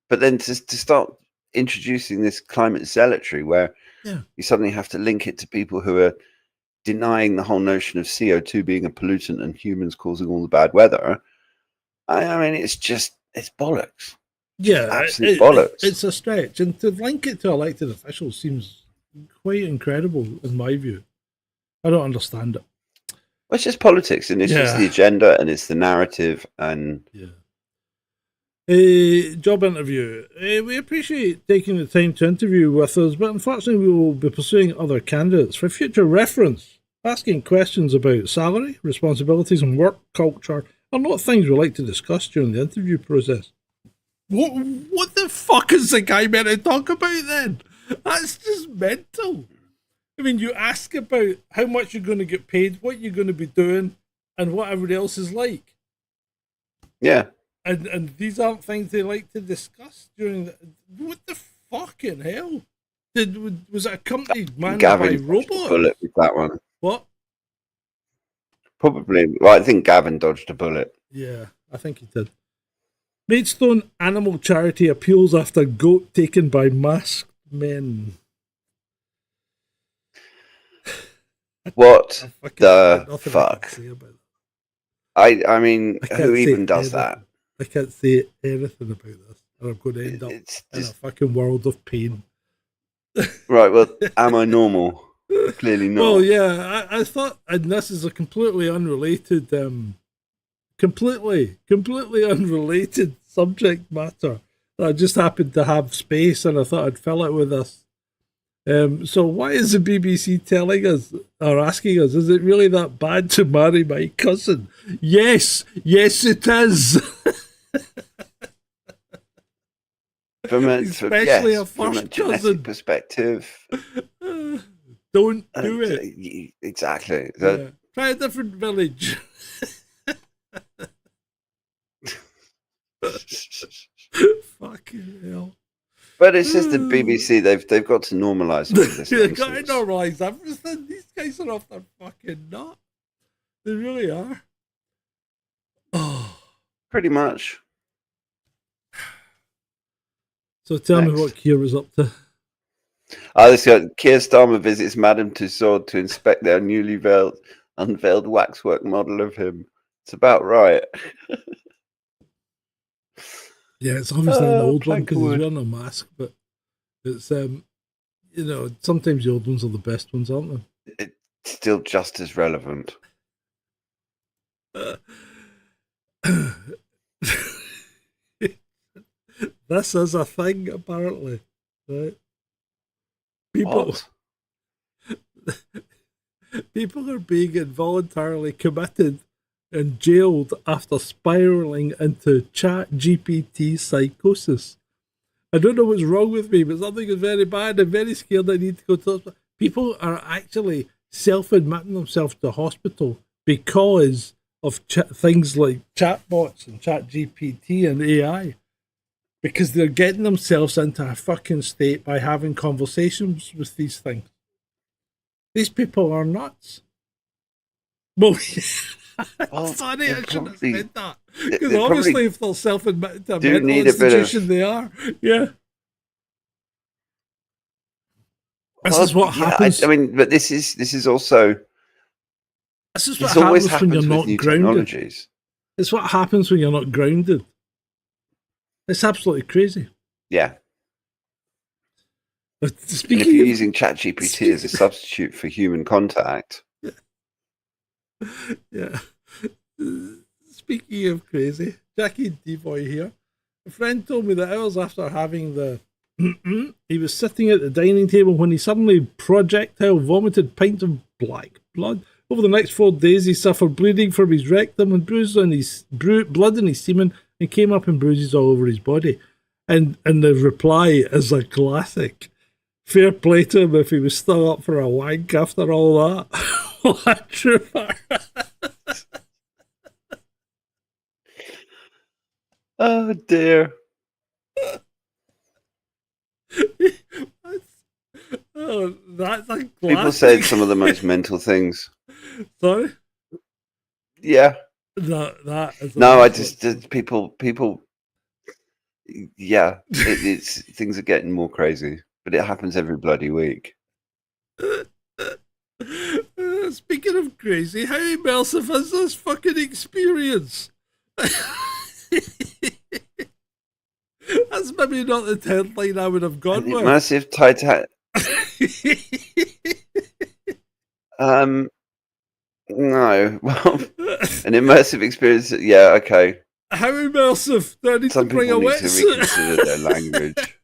but then to start introducing this climate zealotry where you suddenly have to link it to people who are denying the whole notion of CO2 being a pollutant and humans causing all the bad weather. I mean, it's bollocks. Yeah, absolute bollocks. It's a stretch, and to link it to elected officials seems quite incredible in my view. I don't understand it. Well, it's just politics, and it's just the agenda, and it's the narrative, and job interview. We appreciate taking the time to interview with us, but unfortunately we will be pursuing other candidates for future reference. Asking questions about salary, responsibilities and work culture are not things we like to discuss during the interview process. What the fuck is the guy meant to talk about then? That's just mental. I mean, you ask about how much you're going to get paid, what you're going to be doing, and what everybody else is like. Yeah. And these aren't things they like to discuss during the... What the fucking hell? Was it accompanied manned by Gavin dodged a robots? bullet with that one. What? Probably. Well, I think Gavin dodged a bullet. Yeah, I think he did. Maidstone Animal Charity appeals after goat taken by masked men. What the fuck? I mean, who even does that? I can't say anything about this, and I'm going to end up in a fucking world of pain. Right, well, am I normal? Clearly not. Well, yeah, I thought, and this is a completely unrelated, completely unrelated subject matter. I just happened to have space, and I thought I'd fill it with this. So why is the BBC telling us, or asking us, is it really that bad to marry my cousin? Yes, it is. Especially a first cousin perspective. Don't do it. Exactly. Yeah. Try a different village. Fucking hell. But it's just the BBC. They've got to normalise all this. They've got to normalise everything. These guys are off their fucking nut. They really are. Oh, pretty much. So tell me what Keir was up to. This guy, Keir Starmer visits Madame Tussauds to inspect their newly unveiled waxwork model of him. It's about right. Yeah, it's obviously an old one because he's wearing a mask, but it's sometimes the old ones are the best ones, aren't they? It's still just as relevant. This is a thing, apparently, right? People are being involuntarily committed and jailed after spiraling into ChatGPT psychosis. I don't know what's wrong with me, but something is very bad. I'm very scared I need to go to the hospital. People are actually self-admitting themselves to hospital because of things like chatbots and ChatGPT and AI. Because they're getting themselves into a fucking state by having conversations with these things. These people are nuts. Well, sorry, I shouldn't have said that. Because obviously, if they're self-admitted to a mental institution, they are. Yeah. This is what happens. I mean, but this is also. This is what happens when you're not grounded. It's what happens when you're not grounded. It's absolutely crazy. Yeah. But if you're using ChatGPT as a substitute for human contact. Yeah. Speaking of crazy, Jackie D-Boy here. A friend told me that hours after having the he was sitting at the dining table when he suddenly projectile vomited pints of black blood. Over the next 4 days, he suffered bleeding from his rectum and bruises on his blood in his semen, and came up in bruises all over his body. And the reply is a classic. Fair play to him if he was still up for a wank after all that. What a trooper. Oh dear. That's a classic. People said some of the most mental things. Sorry? Yeah. That is no, I just people. Yeah, it's things are getting more crazy, but it happens every bloody week. Speaking of crazy, how immersive is this fucking experience? That's maybe not the headline I would have gone with. Immersive Titanic. No. Well, an immersive experience. Yeah, okay. How immersive? Do I need Some to bring people a need to wetsuit? reconsider their language.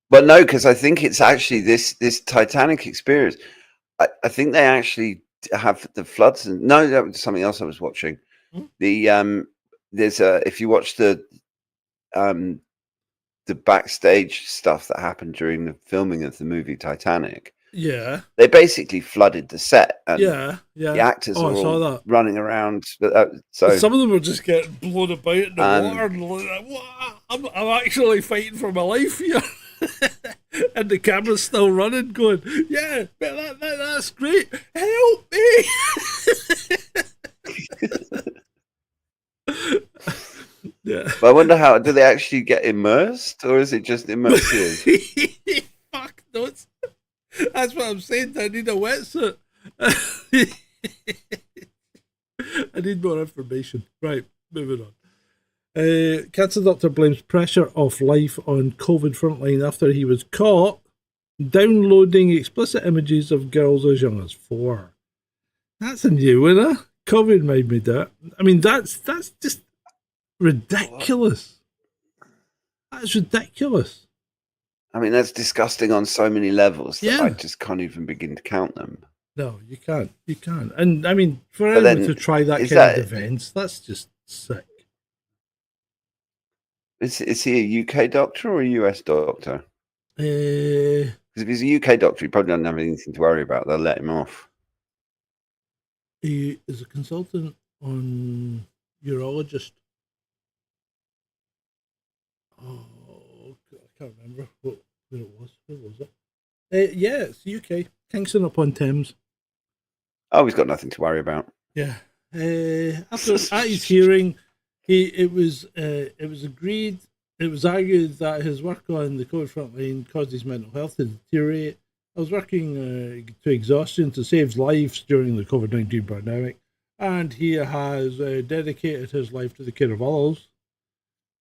But no, because I think it's actually this Titanic experience. I think they actually have the floods. No, that was something else I was watching. The there's if you watch the backstage stuff that happened during the filming of the movie Titanic. Yeah, they basically flooded the set. And yeah. The actors are all running around. So some of them were just getting blown about in the water. And like, I'm actually fighting for my life here. And the camera's still running, going, yeah, that's great. Help me. Yeah. But I wonder how, do they actually get immersed, or is it just immersive? Fuck knows. That's what I'm saying. I need a wetsuit. I need more information. Right, moving on. Cancer doctor blames pressure of life on COVID frontline after he was caught downloading explicit images of girls as young as 4. That's a new one, huh? COVID made me do it. I mean, that's just ridiculous. That's ridiculous. I mean, that's disgusting on so many levels that Yeah. I just can't even begin to count them. No, you can't. You can't. And I mean, for anyone to try that kind of defence, that's just sick. Is he a UK doctor or a US doctor? Because if he's a UK doctor, he probably doesn't have anything to worry about. They'll let him off. He is a consultant on urologist. Oh, I can't remember where it was. Where was it? Yeah, it's UK. Kingston upon Thames. Oh, he's got nothing to worry about. Yeah. After at his hearing, it was agreed. It was argued that his work on the COVID frontline caused his mental health to deteriorate. I was working to exhaustion to save lives during the COVID-19 pandemic, and he has dedicated his life to the care of others.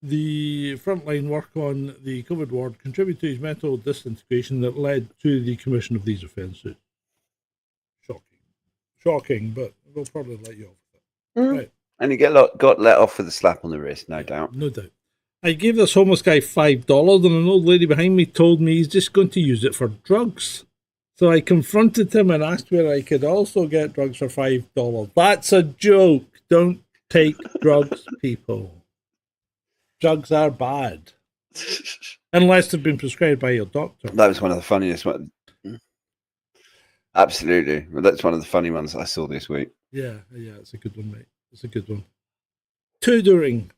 The frontline work on the COVID ward contributed to his mental disintegration that led to the commission of these offences. Shocking, but we'll probably let you off with it. Right. And he got let off with a slap on the wrist, no doubt. No doubt. I gave this homeless guy $5, and an old lady behind me told me he's just going to use it for drugs. So I confronted him and asked where I could also get drugs for $5. That's a joke. Don't take drugs, people. Drugs are bad. Unless they've been prescribed by your doctor. That was one of the funniest ones. Absolutely. Well, that's one of the funny ones I saw this week. Yeah, it's a good one, mate. It's a good one. Tutoring.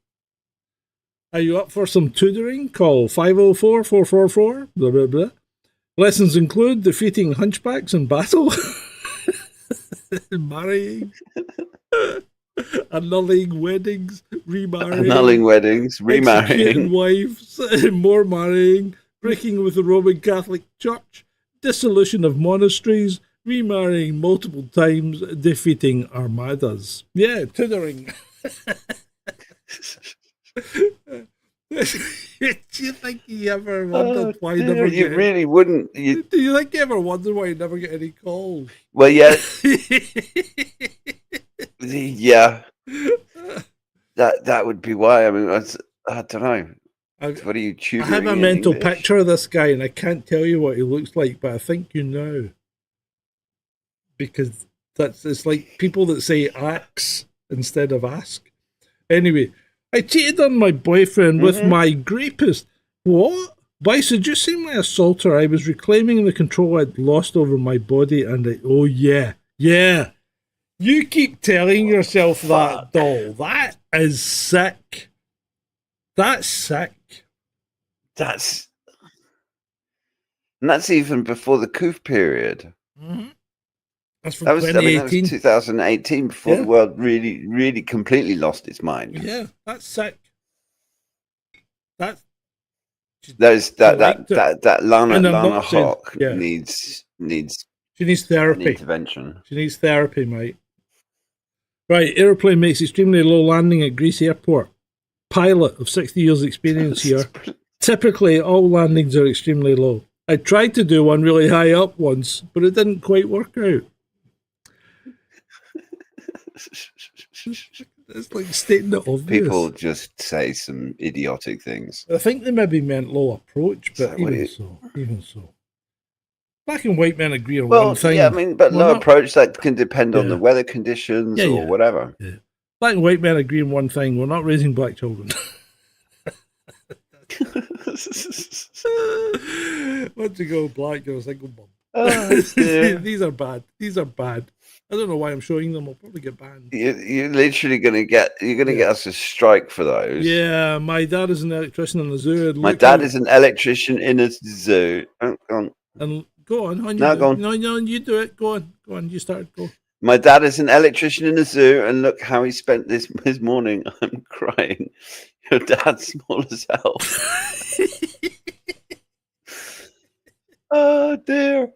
Are you up for some tutoring? Call 504-444, blah, blah, blah. Lessons include defeating hunchbacks in battle, marrying, annulling weddings, remarrying, executing wives, more marrying, breaking with the Roman Catholic Church, dissolution of monasteries, remarrying multiple times, defeating armadas. Yeah, tutoring. Do you think you ever wondered why you never get... You really wouldn't. Do you think you ever wondered why you never get any calls? Well, yeah. Yeah. That would be why. I mean, I don't know. What are you tutoring? I have a mental picture of this guy, and I can't tell you what he looks like, but I think you know. Because it's like people that say axe instead of ask. Anyway, I cheated on my boyfriend with my rapist. What? By seducing my assaulter, I was reclaiming the control I'd lost over my body, and oh yeah. You keep telling yourself that, doll. That is sick. That's sick. And that's even before the coup period. Mm-hmm. That's from 2018. That was 2018, before the world really, really completely lost its mind. Yeah, that's sick. That Lana Hawk needs she needs therapy. Intervention. She needs therapy, mate. Right, airplane makes extremely low landing at Greece airport. Pilot of 60 years experience here. Typically, all landings are extremely low. I tried to do one really high up once, but it didn't quite work out. It's like stating the obvious. People just say some idiotic things. I think they maybe meant low approach, but even so. Black and white men agree on one thing. Yeah, I mean, but low approach, that can depend on the weather conditions or whatever. Yeah. Black and white men agree on one thing: we're not raising black children. Once you go black, you're a single mum. These are bad. I don't know why I'm showing them. I'll probably get banned. You're literally gonna get us a strike for those. Yeah, my dad is an electrician in the zoo. My dad is an electrician in a zoo. And go on, you No, do. go on. No, you do it. Go on. You start. Go. My dad is an electrician in a zoo, and look how he spent his morning. I'm crying. Your dad's small as hell. Oh dear.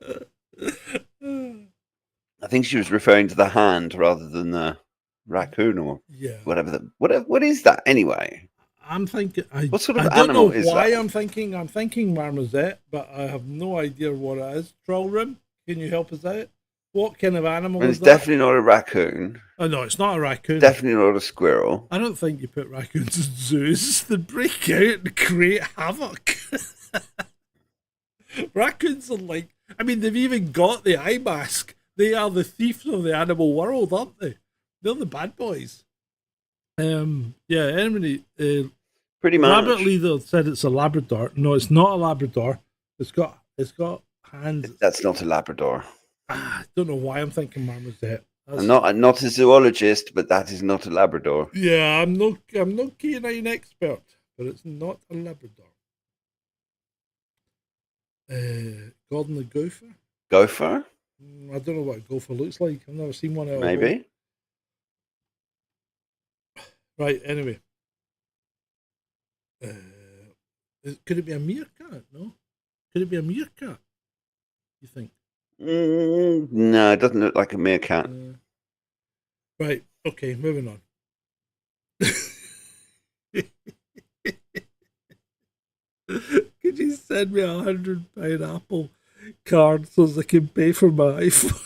I think she was referring to the hand rather than the raccoon or whatever. What is that anyway? I'm thinking. What sort of I don't animal know is why that? I'm thinking marmoset, but I have no idea what it is. Troll room, can you help us out? What kind of animal is It's that? definitely not a raccoon. Oh no, it's not a raccoon. Definitely not a squirrel. I don't think you put raccoons in zoos. They break out and create havoc. Raccoons are like, I mean, they've even got the eye mask. They are the thieves of the animal world, aren't they? They're the bad boys. Yeah, anybody, Pretty much. Rabbit Leader said it's a Labrador. No, it's not a Labrador. It's got hands. That's not a Labrador. I don't know why I'm thinking marmoset. I'm not a zoologist, but that is not a Labrador. Yeah, I'm no canine expert, but it's not a Labrador. Gordon the Gopher. Gopher? I don't know what a gopher looks like. I've never seen one. Maybe. Right. Anyway, could it be a meerkat? No. Could it be a meerkat? You think? No, it doesn't look like a meerkat. Right. Okay. Moving on. Could you send me £100 Apple card so as I can pay for my iPhone?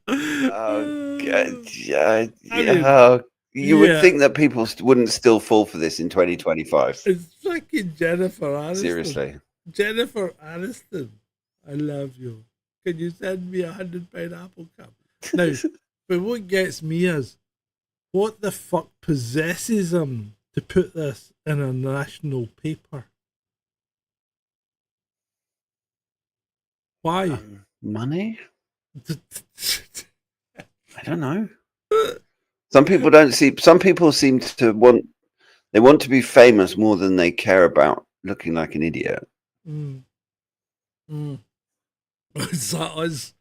Oh, God. Yeah. You would think that people wouldn't still fall for this in 2025. It's fucking Jennifer Aniston. Seriously. Jennifer Aniston, I love you. Can you send me £100 Apple card? Now, but what gets me is, what the fuck possesses him to put this in a national paper? Why? Money? I don't know. Some people seem to want to be famous more than they care about looking like an idiot. Is that us?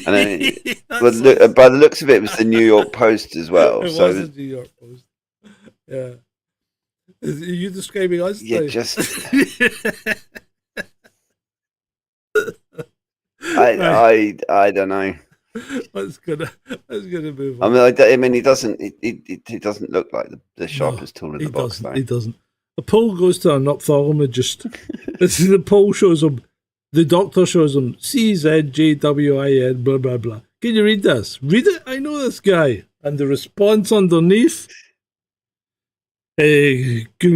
And by the looks of it, it was the New York Post as well. It was the New York Post. Yeah. Are you describing us? Yeah, just. I don't know. That's gonna move on. I mean, he doesn't look like the sharpest tool in the box. He doesn't. The poll goes to an ophthalmologist. The poll shows him. The doctor shows him CZJWIN blah blah blah. Can you read this? Read it. I know this guy. And the response underneath. Says, how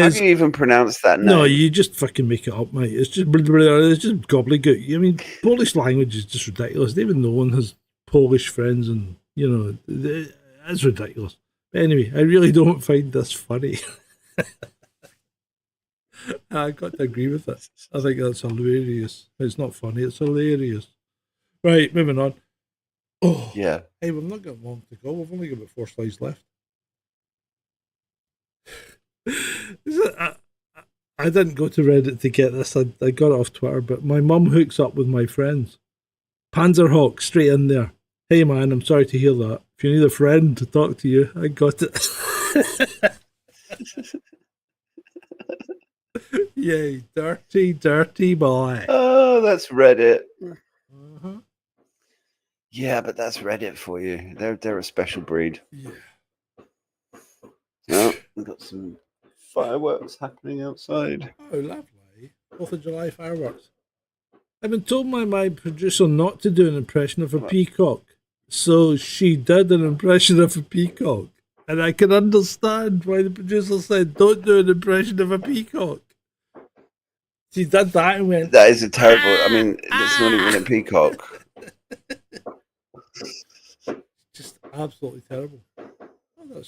do you even pronounce that name? No, you just fucking make it up, mate. It's just gobbledygook. I mean, Polish language is just ridiculous. Even no one has Polish friends, and it's ridiculous. But anyway, I really don't find this funny. I got to agree with it. I think that's hilarious. It's not funny. It's hilarious. Right, moving on. Oh yeah. Hey, we've not got long to go. We've only got about 4 slides left. I didn't go to Reddit to get this. I got it off Twitter, but my mum hooks up with my friends. Panzerhawk, straight in there. Hey man, I'm sorry to hear that. If you need a friend to talk to you, I got it. Yay, dirty boy. Oh, that's Reddit. Yeah, but that's Reddit for you. They're a special breed. Yeah. Oh, we've got some fireworks happening outside. Oh, lovely. 4th of July fireworks. I've been told by my producer not to do an impression of a peacock. So she did an impression of a peacock. And I can understand why the producer said, don't do an impression of a peacock. She did that and went... That is a terrible... I mean, it's not even a peacock. Just absolutely terrible.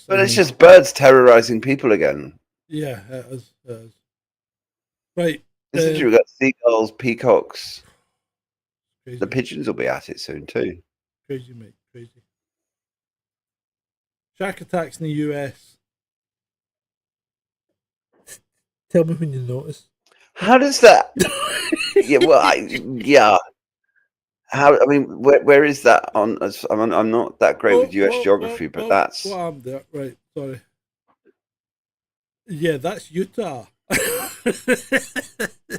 But it's just birds terrorizing people again. Yeah, it is. Right. Isn't true? We've got seagulls, peacocks. Crazy, The pigeons will be at it soon too. crazy, mate, crazy. Shark attacks in the US. Tell me when you notice. How does that? Yeah, well, yeah. How? I mean, where is that on? I'm not that great with US geography, but that's. Well, I'm there. Right, sorry. Yeah, that's Utah.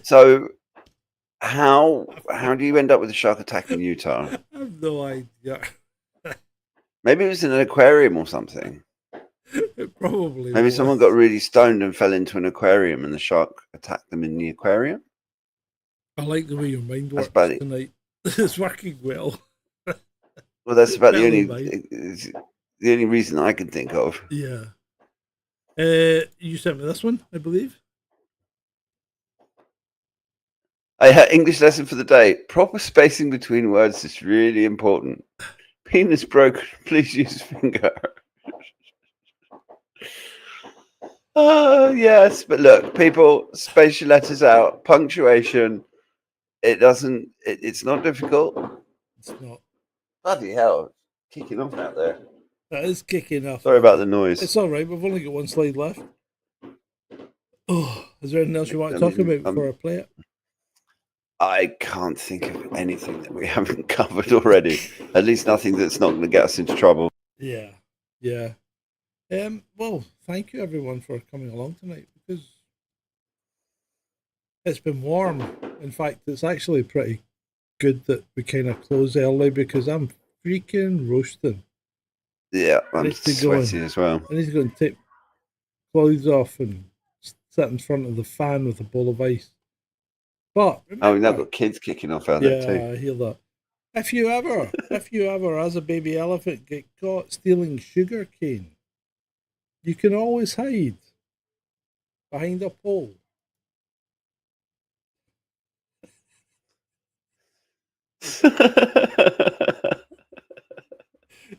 So, how do you end up with a shark attack in Utah? I have no idea. Maybe it was in an aquarium or something. It probably. Maybe was. someone got really stoned and fell into an aquarium, and the shark attacked them in the aquarium. I like the way your mind works That's tonight. It's working well. Well, that's about the Well, only reason I can think of. Yeah. You sent me this one, I believe. I had English lesson for the day. Proper spacing between words is really important. Penis broken. Please use finger. Oh, yes. But look, people, space your letters out. Punctuation. It's not difficult. It's not. Bloody hell. Kicking off out there. That is kicking off. Sorry about the noise. It's all right. We've only got one slide left. Oh, is there anything else you want to talk about before I play it? I can't think of anything that we haven't covered already. At least nothing that's not going to get us into trouble. Yeah. Well, thank you everyone for coming along tonight, because it's been warm. In fact, it's actually pretty good that we kind of close early, because I'm freaking roasting. Yeah, I'm sweaty as well. I need to go and take clothes off and sit in front of the fan with a bowl of ice. But remember, we've now got kids kicking off out there too. Yeah, I hear that. If you ever, as a baby elephant, get caught stealing sugar cane, you can always hide behind a pole.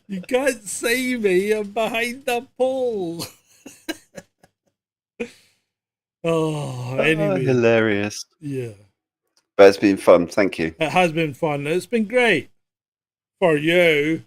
You can't see me, I'm behind the pole. Anyway. Hilarious. Yeah. But it's been fun. Thank you. It has been fun. It's been great. For you.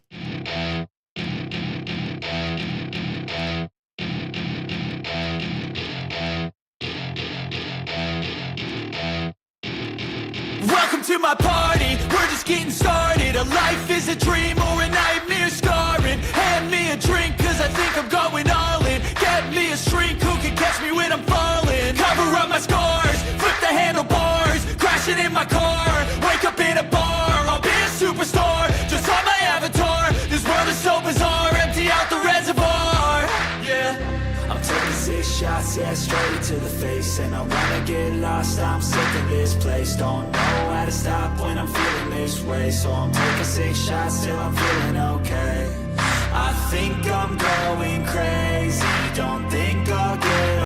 Welcome to my party, we're just getting started. A life is a dream or a nightmare scarring. Hand me a drink, cause I think I'm going all in. Get me a shrink who can catch me when I'm falling. Cover up my scars, flip the handlebars. Crashing in my car, wake up in a bar. I'll be a superstar, just on my avatar. This world is so bizarre, empty out the reservoir. Yeah, I'm taking 6 shots, yeah, straight to the face. And I wanna get lost, I'm sick of this place. Don't know how to stop when I'm feeling this way. So I'm taking 6 shots till I'm feeling okay. I think I'm going crazy, don't think I'm